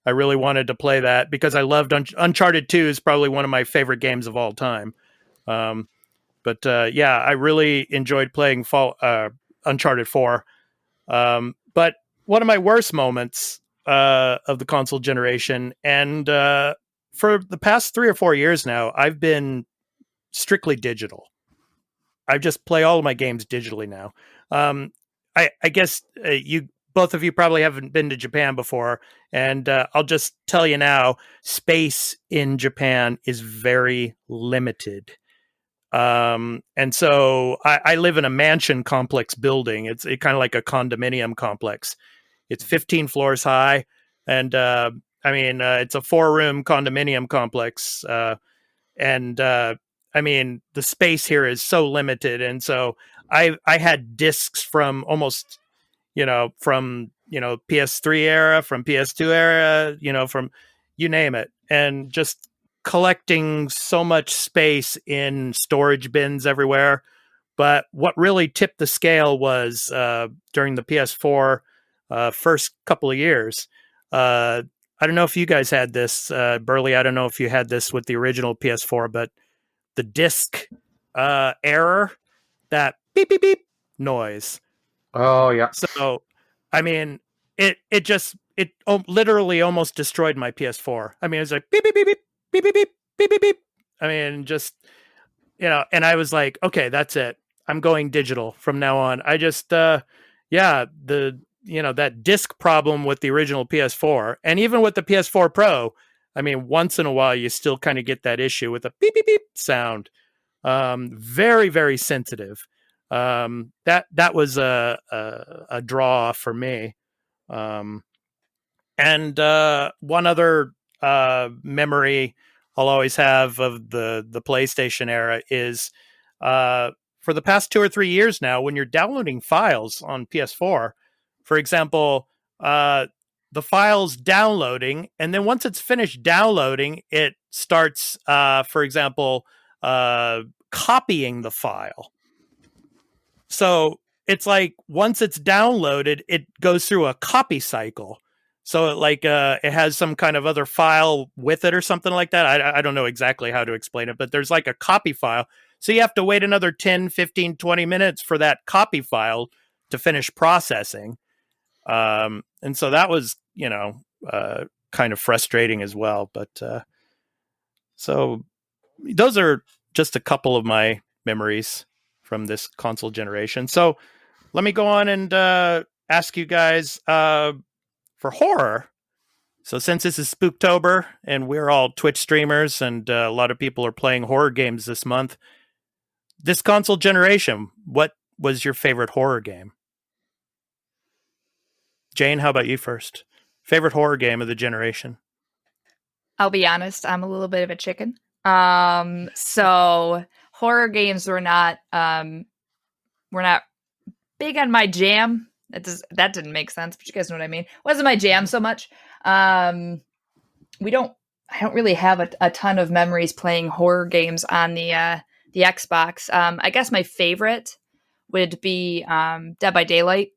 I really wanted to play that because I loved Uncharted 2 is probably one of my favorite games of all time. But I really enjoyed playing Uncharted 4. But one of my worst moments of the console generation, and for the past 3 or 4 years now, I've been strictly digital. I just play all of my games digitally now. I guess both of you probably haven't been to Japan before, and I'll just tell you now, space in Japan is very limited. And so I live in a mansion complex building. It's kind of like a condominium complex. It's 15 floors high, and it's a 4-room condominium complex. I mean, the space here is so limited, and so I had discs from almost, from PS3 era, from PS2 era, from you name it, and just collecting so much space in storage bins everywhere. But what really tipped the scale was during the PS4 first couple of years. I don't know if you guys had this, Burley. I don't know if you had this with the original PS4, but the disc error, that beep, beep, beep noise. Oh, yeah. So, I mean, it literally almost destroyed my PS4. I mean, it was like beep, beep, beep, beep, beep, beep, beep, beep, beep, beep. I mean, just, and I was like, okay, that's it. I'm going digital from now on. I just, that disc problem with the original PS4, and even with the PS4 Pro, I mean, once in a while, you still kind of get that issue with a beep, beep, beep sound. Very, very sensitive. That was a draw for me. And one other memory I'll always have of the PlayStation era is for the past 2 or 3 years now, when you're downloading files on PS4, for example, the file's downloading, and then once it's finished downloading, it starts, for example, copying the file. So it's like once it's downloaded, it goes through a copy cycle. So it has some kind of other file with it or something like that. I don't know exactly how to explain it, but there's like a copy file. So you have to wait another 10, 15, 20 minutes for that copy file to finish processing. And so that was, kind of frustrating as well. But so those are just a couple of my memories from this console generation. So let me go on and ask you guys for horror. So since this is Spooktober and we're all Twitch streamers and a lot of people are playing horror games this month, this console generation, what was your favorite horror game? Jane, how about you first? Favorite horror game of the generation? I'll be honest, I'm a little bit of a chicken. So horror games were not big on my jam. That didn't make sense, but you guys know what I mean. Wasn't my jam so much. I don't really have a ton of memories playing horror games on the Xbox. I guess my favorite would be Dead by Daylight.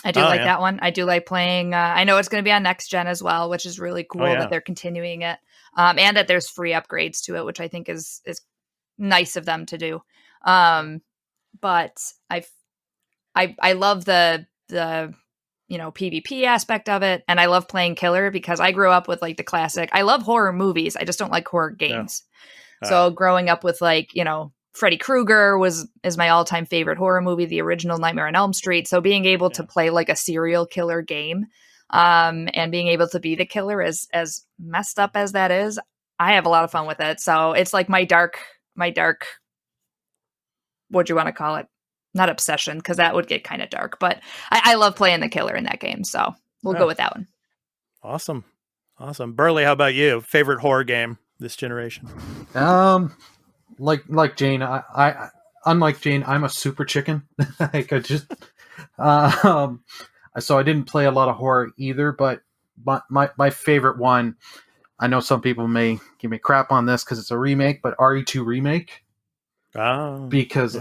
I do like that one. I do like playing. I know it's going to be on next gen as well, which is really cool that they're continuing it, and that there's free upgrades to it, which I think is nice of them to do. But I love the PvP aspect of it, and I love playing killer because I grew up with like the classic. I love horror movies. I just don't like horror games. Yeah. So growing up with Freddy Krueger is my all-time favorite horror movie, the original Nightmare on Elm Street. So being able to play like a serial killer game, and being able to be the killer, as messed up as that is, I have a lot of fun with it. So it's like my dark, what do you want to call it? Not obsession, because that would get kind of dark, but I love playing the killer in that game. So we'll go with that one. Awesome. Burley, how about you? Favorite horror game this generation? Like Jane, I unlike Jane, I'm a super chicken. Like I just, so I didn't play a lot of horror either. But my favorite one, I know some people may give me crap on this because it's a remake, but RE2 remake. Because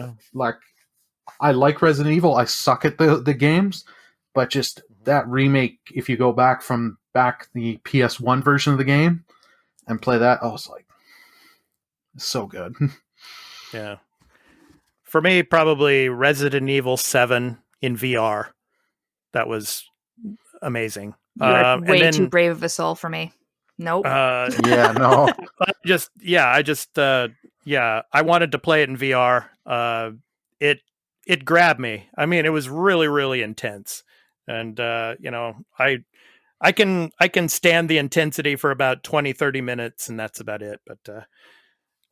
I like Resident Evil. I suck at the games, but just that remake. If you go back the PS1 version of the game and play that, I was like, so good. Yeah. For me, probably Resident Evil 7 in VR. That was amazing. You're way too brave of a soul for me. Nope. Yeah, no. I wanted to play it in VR. It grabbed me. I mean, it was really, really intense. And, I can stand the intensity for about 20, 30 minutes, and that's about it. But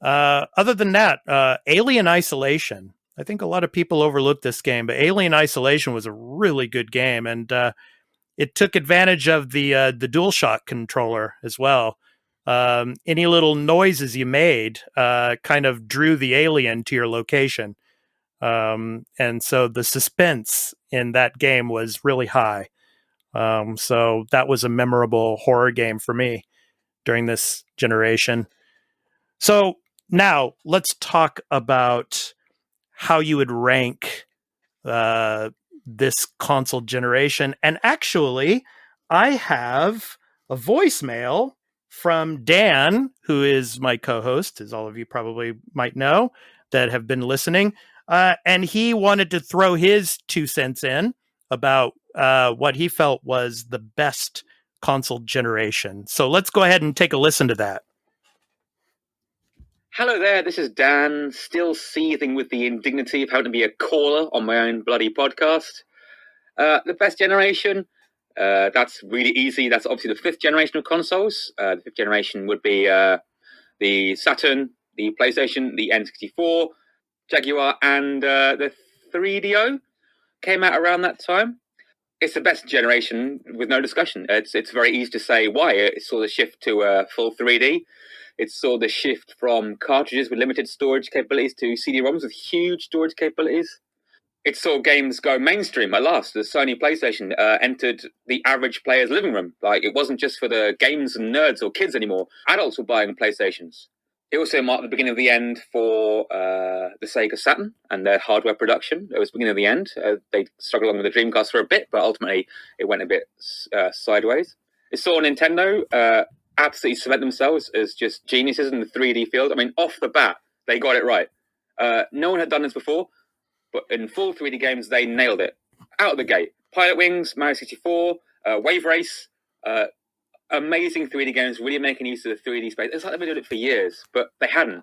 other than that, Alien Isolation. I think a lot of people overlook this game, but Alien Isolation was a really good game, and it took advantage of the DualShock controller as well. Any little noises you made kind of drew the alien to your location. And so the suspense in that game was really high. So that was a memorable horror game for me during this generation. So now let's talk about how you would rank this console generation. And actually, I have a voicemail from Dan, who is my co-host, as all of you probably might know that have been listening. And he wanted to throw his 2 cents in about what he felt was the best console generation. So let's go ahead and take a listen to that. Hello there, this is Dan, still seething with the indignity of having to be a caller on my own bloody podcast. The best generation, that's really easy. That's obviously the 5th generation of consoles. The 5th generation would be the Saturn, the PlayStation, the N64, Jaguar, and the 3DO came out around that time. It's the best generation with no discussion. It's very easy to say why. It saw the shift to full 3D. It saw the shift from cartridges with limited storage capabilities to CD-ROMs with huge storage capabilities. It saw games go mainstream at last. The Sony PlayStation entered the average player's living room. Like, it wasn't just for the games and nerds or kids anymore. Adults were buying PlayStations. It also marked the beginning of the end for the Sega Saturn and their hardware production. It was the beginning of the end. They struggled along with the Dreamcast for a bit, but ultimately it went a bit sideways. It saw Nintendo absolutely cement themselves as just geniuses in the 3D field. I mean, off the bat, they got it right. No one had done this before, but in full 3D games, they nailed it. Out of the gate. Pilot Wings, Mario 64, Wave Race, amazing 3D games, really making use of the 3D space. It's like they've been doing it for years, but they hadn't.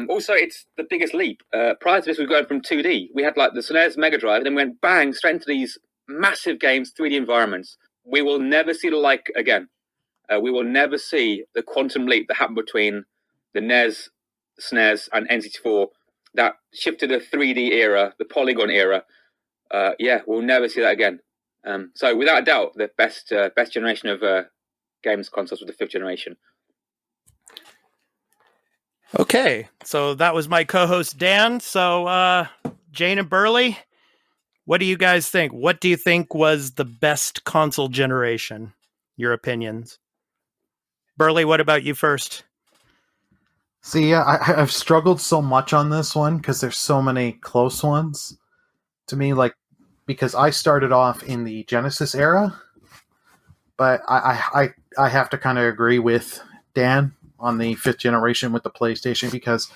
Also, it's the biggest leap. Prior to this, we were going from 2D. We had like the SNES Mega Drive, and then we went bang, straight into these massive games, 3D environments. We will never see the like again. We will never see the quantum leap that happened between the NES, SNES, and N64 that shifted the 3D era, the polygon era. We'll never see that again. So without a doubt, the best generation of games consoles with the 5th generation. Okay, so that was my co-host Dan. So Jane and Burley, what do you guys think? What do you think was the best console generation? Your opinions. Burley, what about you first? See, yeah, I've struggled so much on this one because there's so many close ones. To me, like because I started off in the Genesis era, but I have to kind of agree with Dan on the 5th generation with the PlayStation, because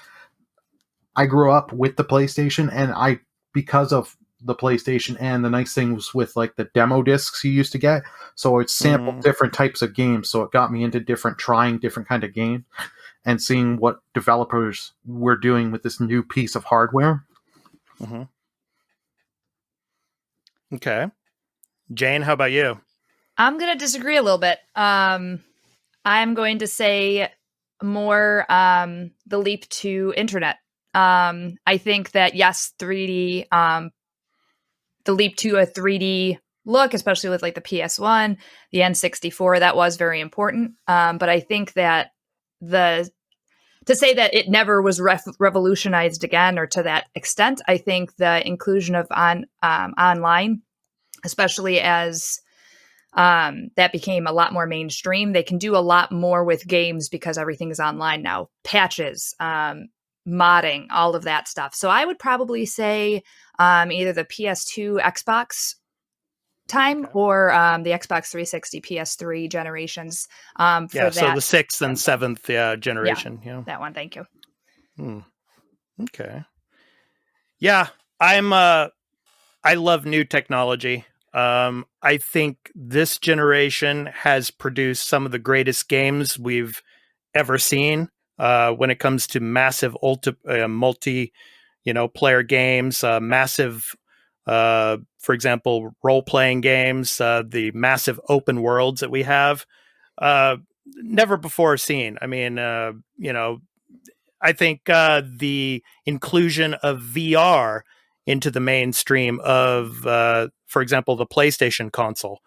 I grew up with the PlayStation, and because of the PlayStation and the nice things with like the demo discs you used to get, so it sampled different types of games, so it got me into trying different kind of games and seeing what developers were doing with this new piece of hardware. Mm-hmm. Okay. Jane, how about you? I'm going to disagree a little bit. I'm going to say more the leap to internet. I think that, yes, 3D, the leap to a 3D look, especially with like the PS1, the N64, that was very important. But I think that to say that it never was revolutionized again, or to that extent, I think the inclusion of online, especially as that became a lot more mainstream, they can do a lot more with games because everything is online now. Patches, modding, all of that stuff. So I would probably say either the PS2 Xbox time or the Xbox 360 PS3 generations. So the 6th and 7th generation. Yeah, that one. Thank you. Okay. Yeah, I love new technology. I think this generation has produced some of the greatest games we've ever seen when it comes to massive multi player games, massive, for example, role-playing games, the massive open worlds that we have, never before seen. I mean, I think the inclusion of VR into the mainstream of, for example, the PlayStation console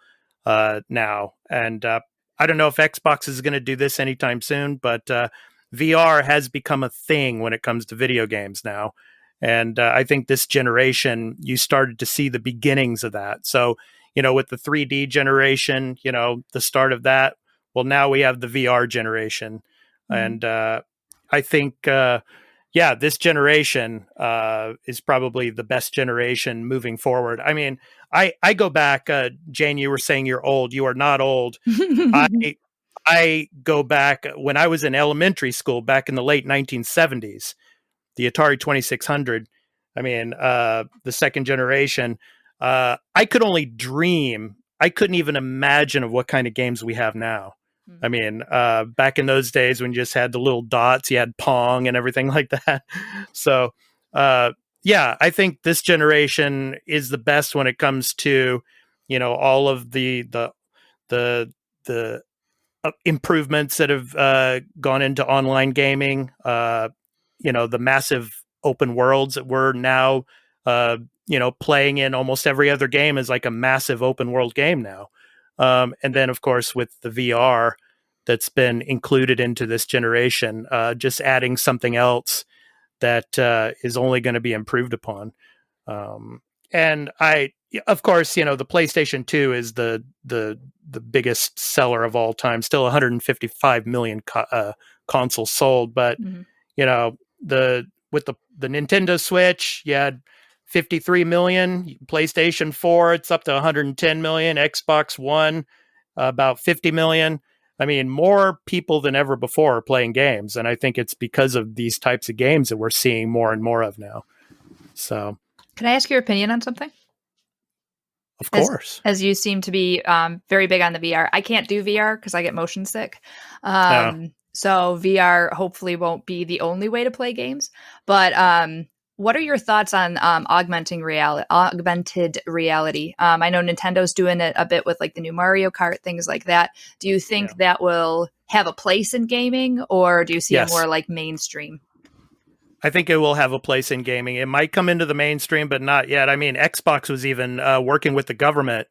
now. And I don't know if Xbox is going to do this anytime soon, but VR has become a thing when it comes to video games now. And I think this generation, you started to see the beginnings of that. So, with the 3D generation, the start of that, well, now we have the VR generation. And I think, this generation is probably the best generation moving forward. I mean, I go back, Jane, you were saying you're old. You are not old. I go back when I was in elementary school back in the late 1970s, the Atari 2600. I mean, the second generation, I could only dream. I couldn't even imagine of what kind of games we have now. I mean, back in those days when you just had the little dots, you had Pong and everything like that. So, I think this generation is the best when it comes to, all of the improvements that have gone into online gaming. The massive open worlds that we're now, playing in almost every other game is like a massive open world game now. And then, of course, with the VR that's been included into this generation, just adding something else that is only going to be improved upon. And of course, the PlayStation 2 is the biggest seller of all time, still 155 million consoles sold. But, with the Nintendo Switch, you had 53 million, PlayStation 4, it's up to 110 million, Xbox One, about 50 million. I mean, more people than ever before are playing games. And I think it's because of these types of games that we're seeing more and more of now. So, can I ask your opinion on something? Of course. As you seem to be very big on the VR. I can't do VR because I get motion sick. So VR hopefully won't be the only way to play games. But what are your thoughts on augmented reality? I know Nintendo's doing it a bit with like the new Mario Kart, things like that. Do you think that will have a place in gaming, or do you see it more like mainstream? I think it will have a place in gaming. It might come into the mainstream, but not yet. I mean, Xbox was even working with the government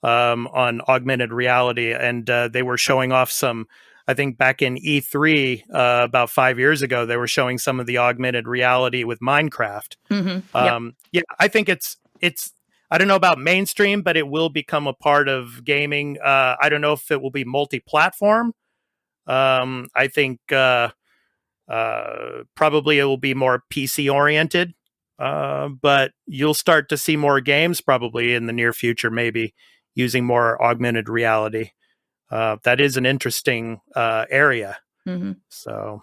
on augmented reality, and they were showing off some, I think back in E3 about 5 years ago, they were showing some of the augmented reality with Minecraft. I think it's I don't know about mainstream, but it will become a part of gaming. I don't know if it will be multi-platform. I think probably it will be more PC oriented. but you'll start to see more games probably in the near future, maybe using more augmented reality. That is an interesting area. Mm-hmm. So,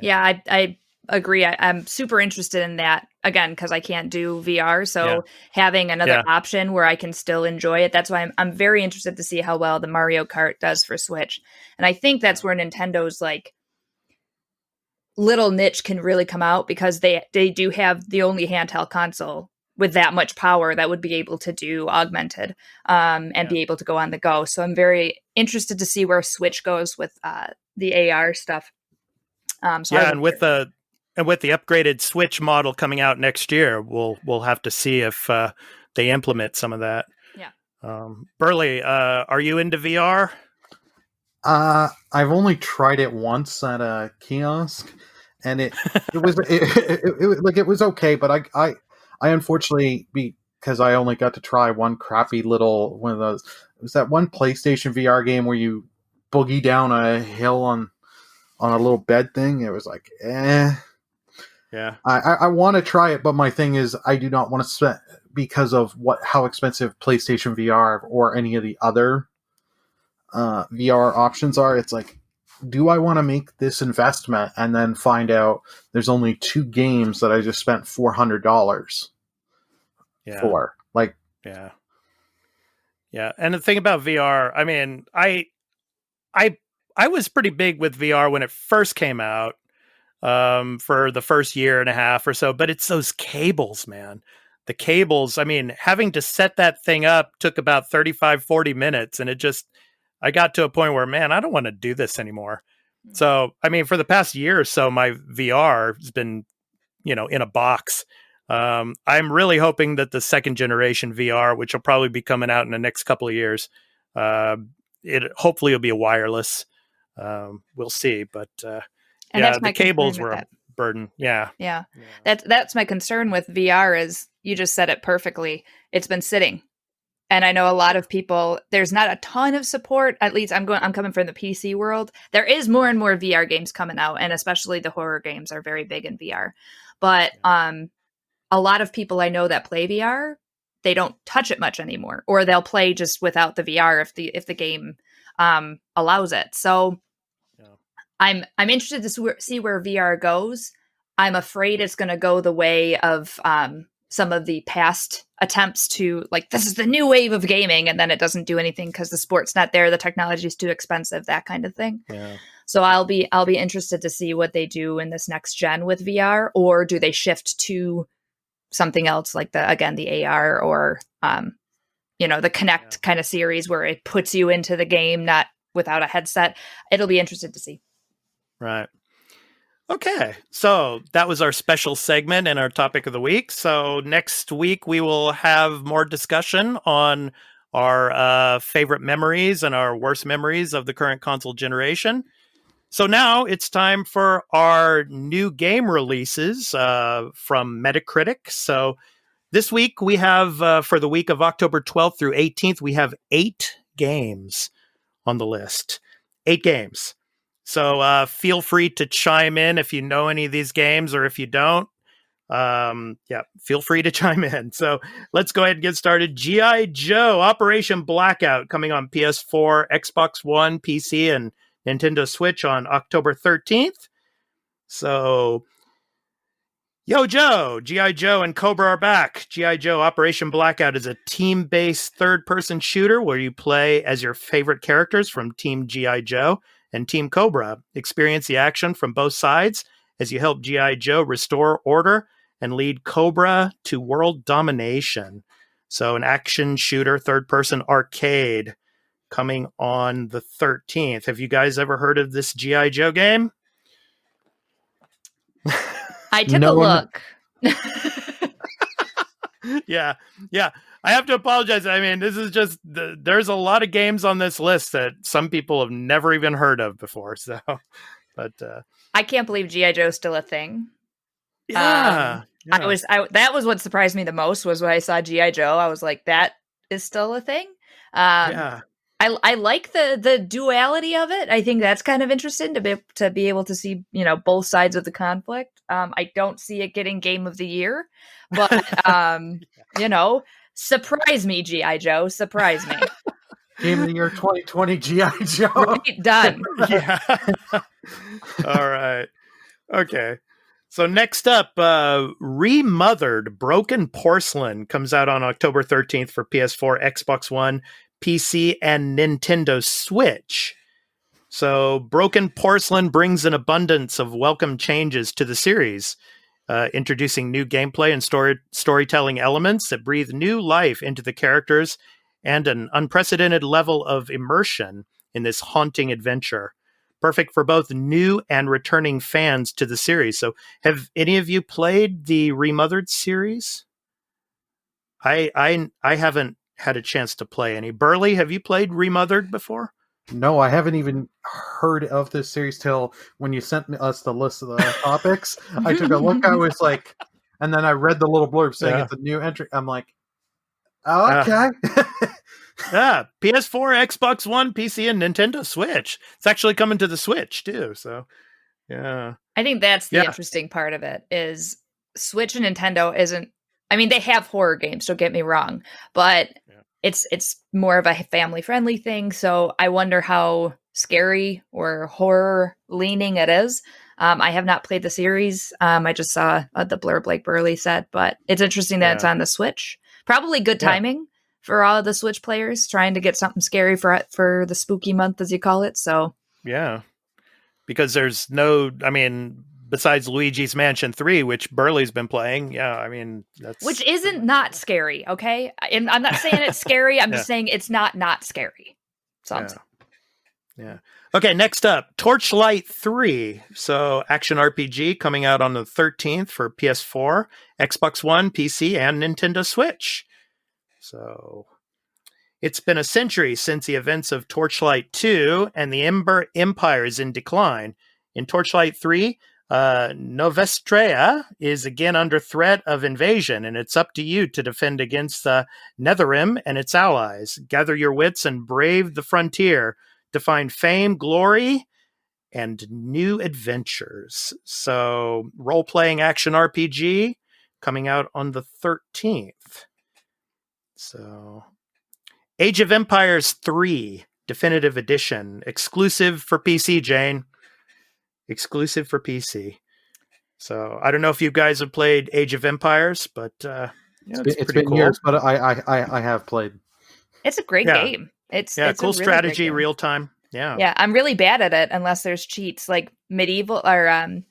yeah, I agree. I'm super interested in that, again, because I can't do VR. So having another option where I can still enjoy it, that's why I'm very interested to see how well the Mario Kart does for Switch. And I think that's where Nintendo's like little niche can really come out, because they do have the only handheld console with that much power that would be able to do augmented and be able to go on the go. So I'm very interested to see where Switch goes with the AR stuff. And with the upgraded Switch model coming out next year, we'll have to see if they implement some of that. Yeah. Burley, are you into VR? I've only tried it once at a kiosk, and it was okay, but I unfortunately, because I only got to try one crappy little one of those. It was that one PlayStation VR game where you boogie down a hill on a little bed thing. It was like, Yeah. I want to try it, but my thing is I do not want to spend, because of how expensive PlayStation VR or any of the other VR options are. It's like, do I want to make this investment and then find out there's only 2 games that I just spent $400 for? Like, yeah. And the thing about VR, I mean, I was pretty big with VR when it first came out, for the first year and a half or so, but it's those cables, man. The cables, I mean, having to set that thing up took about 35, 40 minutes, and I got to a point where, man, I don't want to do this anymore. So, I mean, for the past year or so, my VR has been, in a box. I'm really hoping that the second generation VR, which will probably be coming out in the next couple of years, it hopefully will be a wireless. We'll see, but that's the cables were a burden. Yeah. That's my concern with VR. Is you just said it perfectly. It's been sitting. And I know a lot of people, there's not a ton of support. At least I'm coming from the PC world. There is more and more VR games coming out, and especially the horror games are very big in VR. But a lot of people I know that play VR, they don't touch it much anymore, or they'll play just without the VR if the game allows it. So I'm interested to see where VR goes. I'm afraid it's going to go the way of some of the past attempts to, like, this is the new wave of gaming, and then it doesn't do anything because the sport's not there, the technology is too expensive, that kind of thing. So I'll be interested to see what they do in this next gen with VR, or do they shift to something else like the AR or the Kinect kind of series where it puts you into the game, not without a headset. It'll be interesting to see. Right. Okay, so that was our special segment and our topic of the week. So next week we will have more discussion on our favorite memories and our worst memories of the current console generation. So now it's time for our new game releases from Metacritic. So this week we have, for the week of October 12th through 18th, we have 8 games on the list. 8 games. So feel free to chime in if you know any of these games, or if you don't, feel free to chime in. So let's go ahead and get started. G.I. Joe Operation Blackout, coming on PS4, Xbox One, PC, and Nintendo Switch on October 13th. So, Yo Joe, G.I. Joe and Cobra are back. G.I. Joe Operation Blackout is a team-based third-person shooter where you play as your favorite characters from Team G.I. Joe and Team Cobra. Experience the action from both sides as you help G.I. Joe restore order and lead Cobra to world domination. So an action shooter, third-person arcade, coming on the 13th. Have you guys ever heard of this G.I. Joe game? I took a look. Yeah. I have to apologize. I mean, this is just, there's a lot of games on this list that some people have never even heard of before. So, but I can't believe G.I. Joe's still a thing. Yeah. That was what surprised me the most, was when I saw G.I. Joe. I was like, that is still a thing. I I like the duality of it. I think that's kind of interesting to be able to see, both sides of the conflict. I don't see it getting Game of the Year, but surprise me, G.I. Joe, surprise me. Game of the Year 2020 G.I. Joe. Right, done. Yeah. All right. Okay. So next up, Remothered Broken Porcelain comes out on October 13th for PS4, Xbox One, PC, and Nintendo Switch. So Broken Porcelain brings an abundance of welcome changes to the series, introducing new gameplay and storytelling elements that breathe new life into the characters and an unprecedented level of immersion in this haunting adventure. Perfect for both new and returning fans to the series. So have any of you played the Remothered series? I haven't had a chance to play any. Burly, have you played Remothered before? No, I haven't even heard of this series till when you sent us the list of the topics. I took a look, I was like, and then I read the little blurb saying it's a new entry. I'm like, oh, okay. Yeah, PS4, Xbox One, PC, and Nintendo Switch. It's actually coming to the Switch too. So, yeah, I think that's the interesting part of it is Switch and Nintendo isn't. I mean, they have horror games. Don't get me wrong, but it's more of a family friendly thing. So I wonder how scary or horror leaning it is. I have not played the series. I just saw the blurb like Burley said, but it's interesting that it's on the Switch. Probably good timing for all of the Switch players trying to get something scary for the spooky month, as you call it. So because there's besides Luigi's Mansion 3, which Burley's been playing, that's which isn't not scary. Okay, and I'm not saying it's scary. I'm just saying it's not scary. So Okay, next up, Torchlight 3. So action RPG coming out on the 13th for PS4, Xbox One, PC, and Nintendo Switch. So it's been a century since the events of Torchlight 2, and the Ember Empire is in decline. In Torchlight 3, Novestrea is again under threat of invasion, and it's up to you to defend against Netherrim and its allies. Gather your wits and brave the frontier to find fame, glory, and new adventures. So, role-playing action RPG coming out on the 13th. So, Age of Empires 3 Definitive Edition, exclusive for PC, Jane. Exclusive for PC. So I don't know if you guys have played Age of Empires, but it's been cool. Years, but I have played. It's a great game. It's cool a really strategy, real time. Yeah. I'm really bad at it unless there's cheats, like medieval or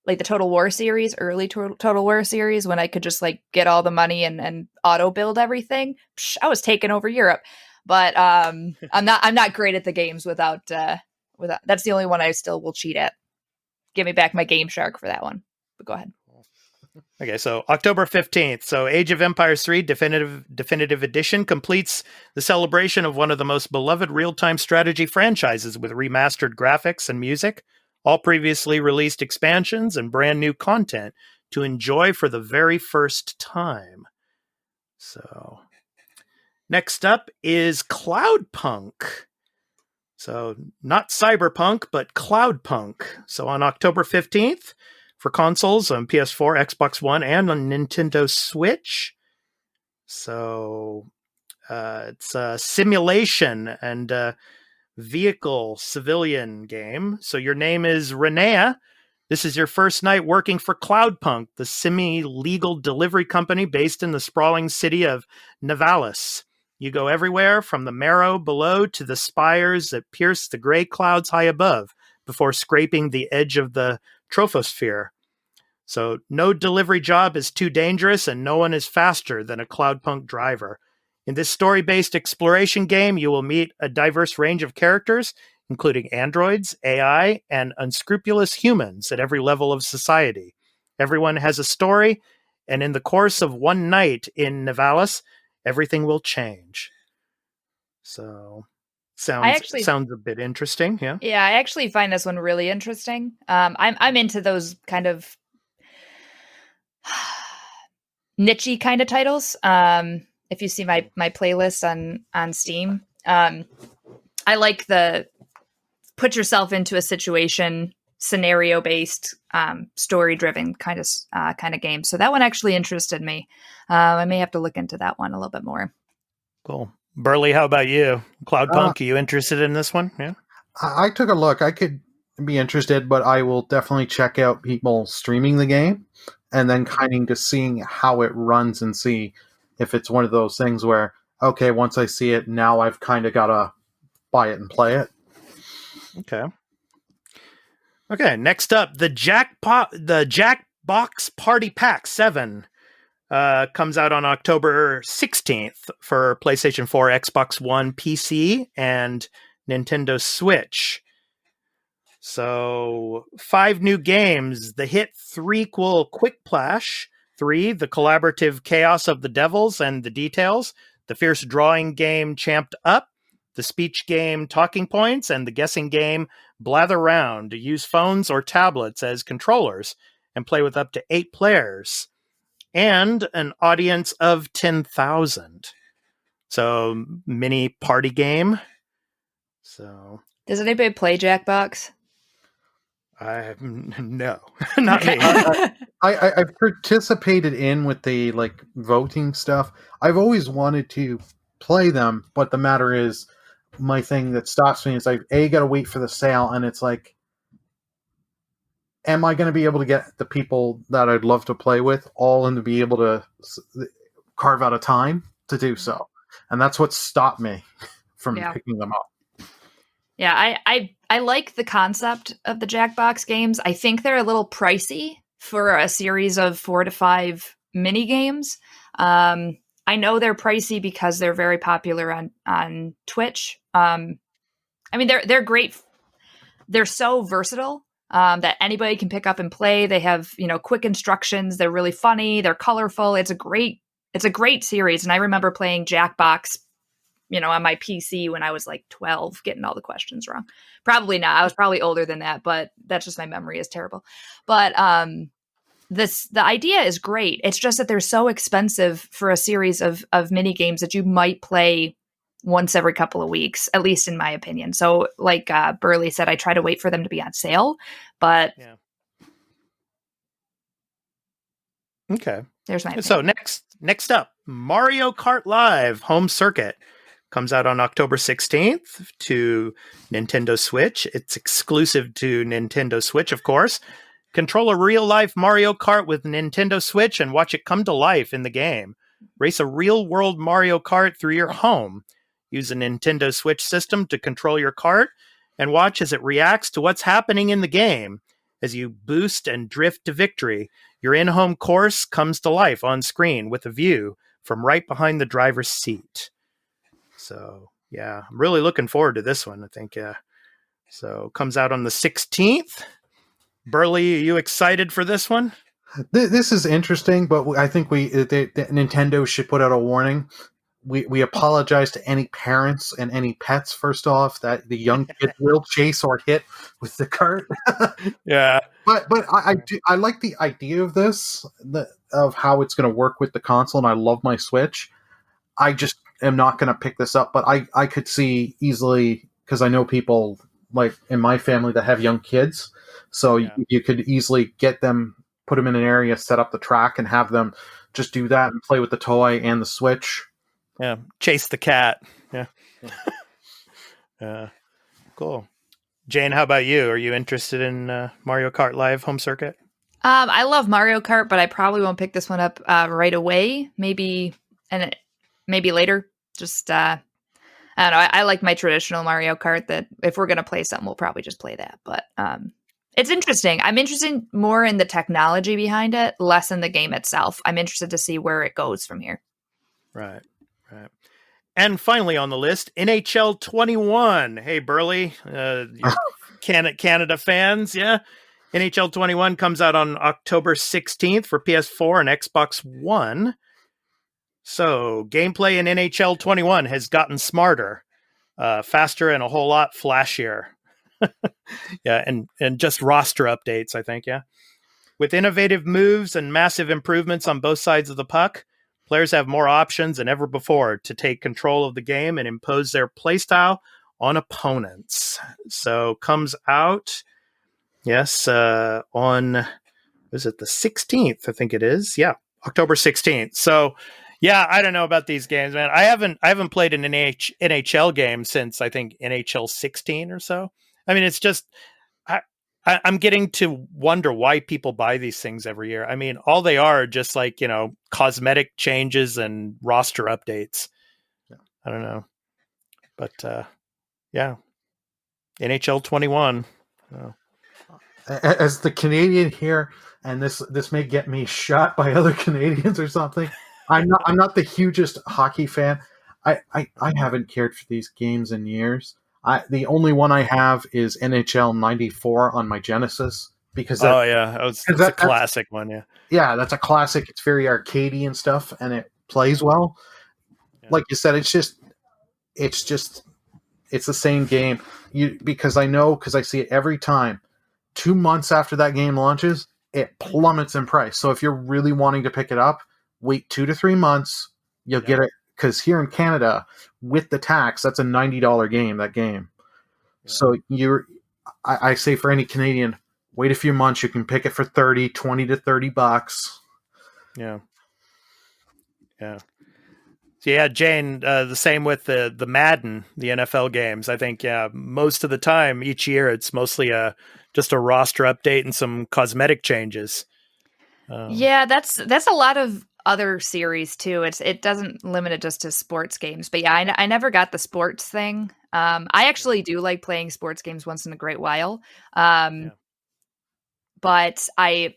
like the Total War series, early Total War series, when I could just like get all the money and auto build everything. I was taking over Europe, but I'm not great at the games without. That's the only one I still will cheat at. Give me back my Game Shark for that one. But go ahead. Okay, so October 15th. So Age of Empires 3 Definitive Edition completes the celebration of one of the most beloved real-time strategy franchises with remastered graphics and music, all previously released expansions, and brand new content to enjoy for the very first time. So next up is Cloudpunk. So not Cyberpunk, but Cloudpunk. So on October 15th for consoles on PS4, Xbox One, and on Nintendo Switch. So it's a simulation and vehicle civilian game. So your name is Renea. This is your first night working for Cloudpunk, the semi-legal delivery company based in the sprawling city of Navalis. You go everywhere from the marrow below to the spires that pierce the gray clouds high above before scraping the edge of the troposphere. So no delivery job is too dangerous and no one is faster than a Cloudpunk driver. In this story-based exploration game, you will meet a diverse range of characters, including androids, AI, and unscrupulous humans at every level of society. Everyone has a story, and in the course of one night in Navalis, everything will change. So sounds a bit interesting. Yeah, I actually find this one really interesting. I'm into those kind of niche-y kind of titles. If you see my playlist on Steam, I like the put yourself into a situation, scenario based, story driven kind of game. So that one actually interested me. I may have to look into that one a little bit more. Cool. Burley, how about you? Cloudpunk, are you interested in this one? Yeah. I took a look. I could be interested, but I will definitely check out people streaming the game and then kind of seeing how it runs and see if it's one of those things where, okay, once I see it, now I've kind of got to buy it and play it. Okay, next up, the Jackbox Party Pack 7 comes out on October 16th for PlayStation 4, Xbox One, PC, and Nintendo Switch. So 5 new games: the hit threequel Quick Plash 3, the collaborative Chaos of the Devils and the Details, the fierce drawing game Champed Up, the speech game Talking Points, and the guessing game Blather Round. Use phones or tablets as controllers and play with up to 8 players and an audience of 10,000. So mini party game. So does anybody play Jackbox? No, not me. I've participated with the voting stuff. I've always wanted to play them, but the matter is, my thing that stops me is got to wait for the sale, and it's like, am I going to be able to get the people that I'd love to play with all and to be able to carve out a time to do so? And that's what stopped me from picking them up. Yeah, I like the concept of the Jackbox games. I think they're a little pricey for a series of 4 to 5 mini games. I know they're pricey because they're very popular on Twitch. I mean, they're great. They're so versatile that anybody can pick up and play. They have, quick instructions. They're really funny. They're colorful. It's a great series. And I remember playing Jackbox, on my PC when I was 12, getting all the questions wrong. Probably not. I was probably older than that, but that's just my memory is terrible. But the idea is great. It's just that they're so expensive for a series of mini games that you might play once every couple of weeks, at least in my opinion. So like Burley said, I try to wait for them to be on sale, but okay. There's my opinion. So next up, Mario Kart Live Home Circuit comes out on October 16th to Nintendo Switch. It's exclusive to Nintendo Switch, of course. Control a real-life Mario Kart with Nintendo Switch and watch it come to life in the game. Race a real-world Mario Kart through your home. Use a Nintendo Switch system to control your kart and watch as it reacts to what's happening in the game. As you boost and drift to victory, your in-home course comes to life on screen with a view from right behind the driver's seat. So, yeah, I'm really looking forward to this one, I think. So, comes out on the 16th. Burley, are you excited for this one? This is interesting, but I think Nintendo should put out a warning. We apologize to any parents and any pets, first off, that the young kid will chase or hit with the cart. Yeah. But I like the idea of this, of how it's going to work with the console, and I love my Switch. I just am not going to pick this up, but I could see easily, because I know people in my family that have young kids, so you could easily get them, put them in an area, set up the track, and have them just do that and play with the toy and the Switch. Yeah, chase the cat. Yeah. Cool. Jane, how about you? Are you interested in Mario Kart Live Home Circuit? I love Mario Kart, but I probably won't pick this one up right away. Maybe later. Just I don't know. I like my traditional Mario Kart. That if we're gonna play something, we'll probably just play that. But it's interesting. I'm interested more in the technology behind it, less in the game itself. I'm interested to see where it goes from here. Right. And finally on the list, NHL 21. Hey, Burley, Canada fans, yeah? NHL 21 comes out on October 16th for PS4 and Xbox One. So, gameplay in NHL 21 has gotten smarter, faster, and a whole lot flashier. Yeah, and just roster updates, I think, yeah. With innovative moves and massive improvements on both sides of the puck, players have more options than ever before to take control of the game and impose their playstyle on opponents. So comes out, yes, on, is it the 16th? I think it is. Yeah, October 16th. So yeah, I don't know about these games, man. I haven't played an NHL game since I think NHL 16 or so. I mean, it's just I'm getting to wonder why people buy these things every year. I mean, all they are just like, cosmetic changes and roster updates. I don't know. But yeah, NHL 21. Oh. As the Canadian here, and this may get me shot by other Canadians or something. I'm not the hugest hockey fan. I haven't cared for these games in years. The only one I have is NHL 94 on my Genesis because it's a classic one. Yeah, that's a classic. It's very arcadey and stuff, and it plays well. Yeah. Like you said, it's the same game. Because I see it every time. 2 months after that game launches, it plummets in price. So if you're really wanting to pick it up, wait 2 to 3 months. You'll get it. Because here in Canada, with the tax, that's a $90 game, that game. Yeah. So I say for any Canadian, wait a few months. You can pick it for $20 to $30. Yeah. Yeah. So yeah, Jane, the same with the Madden, the NFL games. I think, most of the time each year, it's mostly just a roster update and some cosmetic changes. That's a lot of other series too. It doesn't limit it just to sports games, but yeah, I never got the sports thing. I actually do like playing sports games once in a great while. But I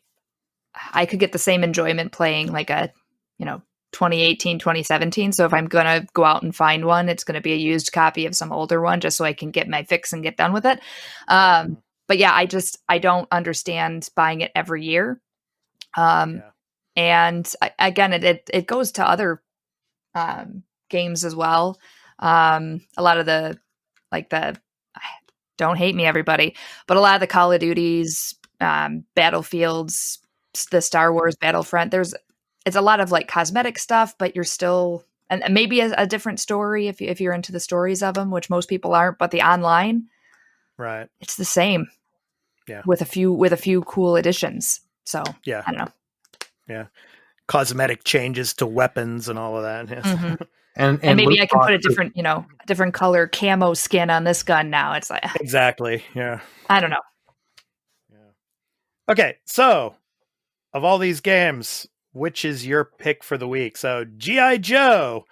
could get the same enjoyment playing like a, 2018, 2017. So if I'm going to go out and find one, it's going to be a used copy of some older one just so I can get my fix and get done with it. But yeah, I don't understand buying it every year. And again, it goes to other games as well. A lot of don't hate me, everybody, but a lot of the Call of Duties, Battlefields, the Star Wars Battlefront, it's a lot of like cosmetic stuff, but you're still, and maybe a different story if you're into the stories of them, which most people aren't, but the online, right? It's the same. Yeah. With a few cool additions. So yeah, I don't know. Yeah. Cosmetic changes to weapons and all of that. Yes. Mm-hmm. And maybe I can put a different color camo skin on this gun now. It's like exactly. Yeah. I don't know. Yeah. Okay. So of all these games, which is your pick for the week? So G.I. Joe,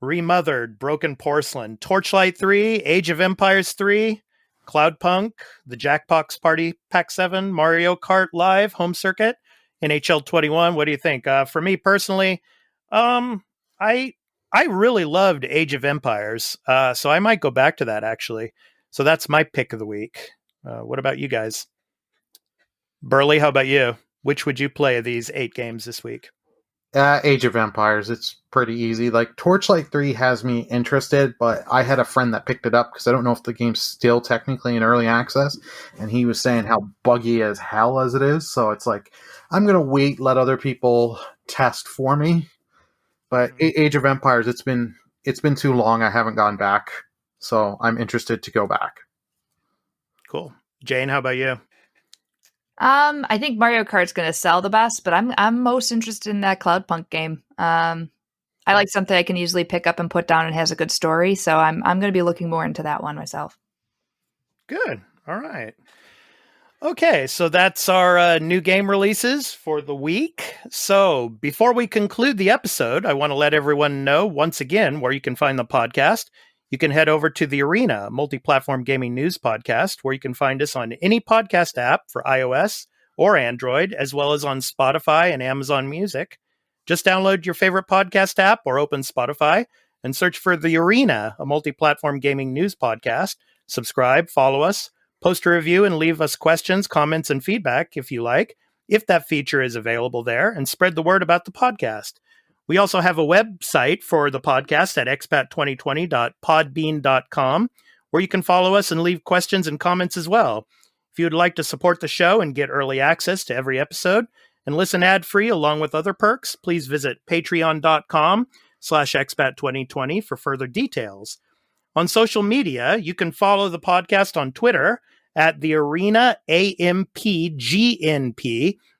Remothered, Broken Porcelain, Torchlight 3, Age of Empires 3, Cloudpunk, the Jackbox Party Pack 7, Mario Kart Live Home Circuit, NHL 21. What do you think? For me personally, I really loved Age of Empires, so I might go back to that actually. So that's my pick of the week. What about you guys? Burley, how about you? Which would you play of these 8 games this week? Age of Empires. It's pretty easy. Like Torchlight 3 has me interested, but I had a friend that picked it up because I don't know if the game's still technically in early access, and he was saying how buggy as hell as it is. So it's like, I'm going to wait, let other people test for me. But Age of Empires, it's been too long. I haven't gone back. So I'm interested to go back. Cool. Jane, how about you? I think Mario Kart's going to sell the best, but I'm most interested in that Cloudpunk game. I like something I can easily pick up and put down and has a good story. So I'm going to be looking more into that one myself. Good. All right. Okay, so that's our new game releases for the week. So before we conclude the episode, I want to let everyone know once again where you can find the podcast. You can head over to the Arena, Multiplatform Gaming News Podcast, where you can find us on any podcast app for iOS or Android, as well as on Spotify and Amazon Music. Just download your favorite podcast app or open Spotify and search for the Arena, a Multiplatform Gaming News Podcast. Subscribe, follow us, post a review, and leave us questions, comments, and feedback if you like, if that feature is available there, and spread the word about the podcast. We also have a website for the podcast at expat2020.podbean.com, where you can follow us and leave questions and comments as well. If you would like to support the show and get early access to every episode and listen ad-free along with other perks, please visit patreon.com/expat2020 for further details. On social media, you can follow the podcast on Twitter at the Arena AMPGNP.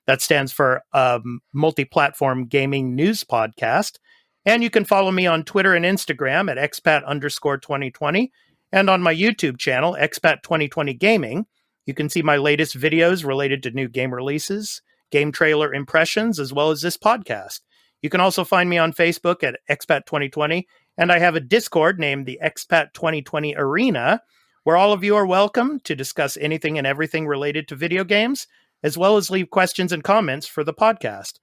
That stands for Multiplatform Gaming News Podcast. And you can follow me on Twitter and Instagram at expat_2020 and on my YouTube channel, Expat2020 Gaming. You can see my latest videos related to new game releases, game trailer impressions, as well as this podcast. You can also find me on Facebook at Expat2020, and I have a Discord named the Expat2020 Arena, where all of you are welcome to discuss anything and everything related to video games, as well as leave questions and comments for the podcast.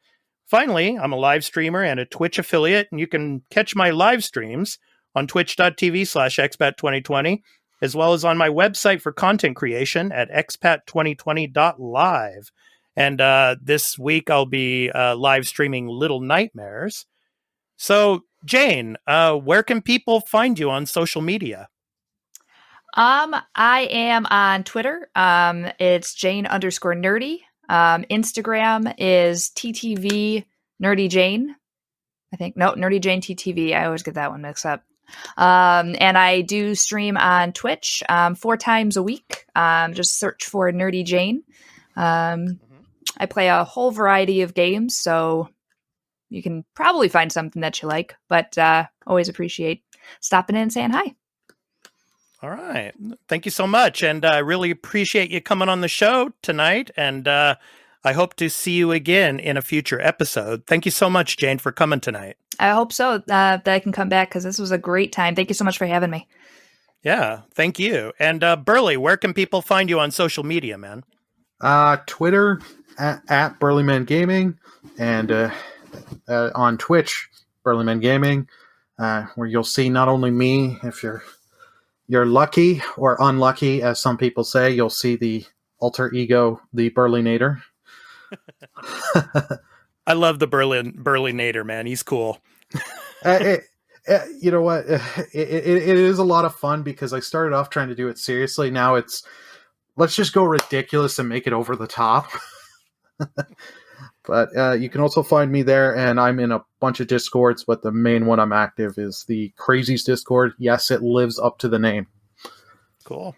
Finally, I'm a live streamer and a Twitch affiliate, and you can catch my live streams on twitch.tv/expat2020, as well as on my website for content creation at expat2020.live. And this week I'll be live streaming Little Nightmares. So, Jane, where can people find you on social media? I am on Twitter. It's Jane_nerdy. Instagram is TTV NerdyJane. I think. No, NerdyJane TTV. I always get that one mixed up. And I do stream on Twitch 4 times a week. Just search for NerdyJane. I play a whole variety of games, so you can probably find something that you like, but always appreciate stopping in and saying hi. All right. Thank you so much. And I really appreciate you coming on the show tonight. And I hope to see you again in a future episode. Thank you so much, Jane, for coming tonight. I hope so, that I can come back, because this was a great time. Thank you so much for having me. Yeah, thank you. And Burly, where can people find you on social media, man? Twitter at Burlymengaming, and on Twitch, Burlymengaming, where you'll see not only me, if you're lucky or unlucky, as some people say, you'll see the alter ego, the Burlynator. I love the Burlynator, man. He's cool. You know what? It is a lot of fun, because I started off trying to do it seriously. Now it's, let's just go ridiculous and make it over the top. But you can also find me there, and I'm in a bunch of Discords, but the main one I'm active is the Crazies Discord. Yes, it lives up to the name. Cool.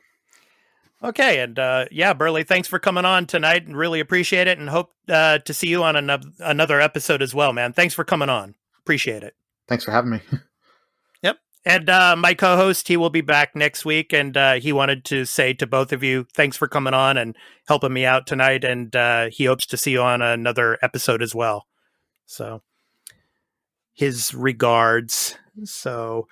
Okay, and yeah, Burly, thanks for coming on tonight, and really appreciate it, and hope to see you on another episode as well, man. Thanks for coming on. Appreciate it. Thanks for having me. Yep. And my co-host, he will be back next week, and he wanted to say to both of you, thanks for coming on and helping me out tonight, and he hopes to see you on another episode as well. So, his regards. So,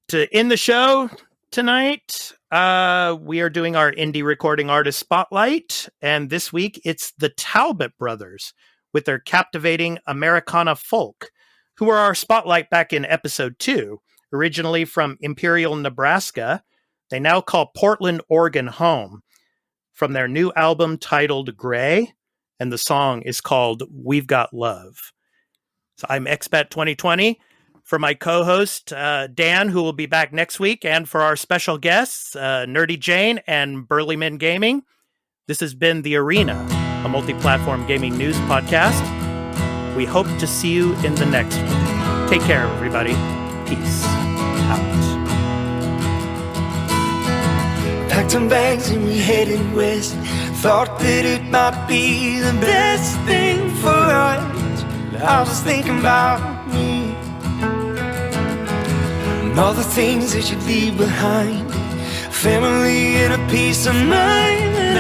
to end the show tonight, we are doing our indie recording artist spotlight, and this week it's the Talbot Brothers with their captivating Americana folk, who were our spotlight back in episode 2. Originally from Imperial, Nebraska, they now call Portland, Oregon home, from their new album titled Gray, and the song is called We've Got Love. So I'm Expat2020. For my co-host, Dan, who will be back next week, and for our special guests, NerdyJane and Burlymen Gaming, this has been The Arena, a multi-platform gaming news podcast. We hope to see you in the next one. Take care, everybody. Peace out. Packed some bags and we headed west. Thought that it might be the best thing for us. I was thinking about me and all the things that you'd leave behind. Family and a peace of mind. And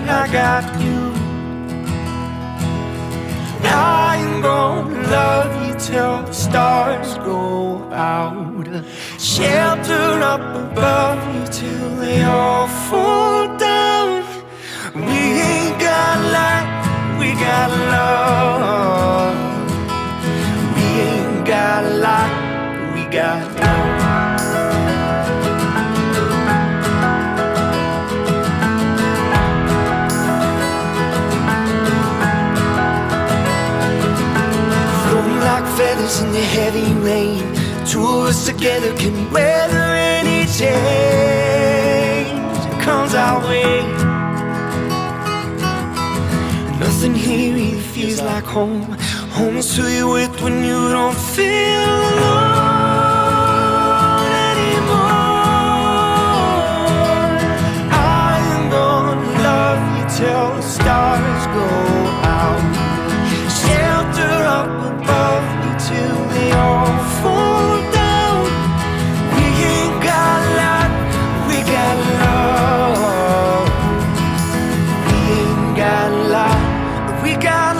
I got you. I am gonna love you till the stars go out. Shelter up above you till they all fall down. We ain't got light, we got love. We ain't got light, we got love. Feathers in the heavy rain, two of us together can weather any change that comes our way. Nothing here really feels like home. Home is who you're with when you don't feel alone. till the stars go out. Shelter up above me till they all fall down. We ain't got a lot, we got love. We ain't got a lot, but we got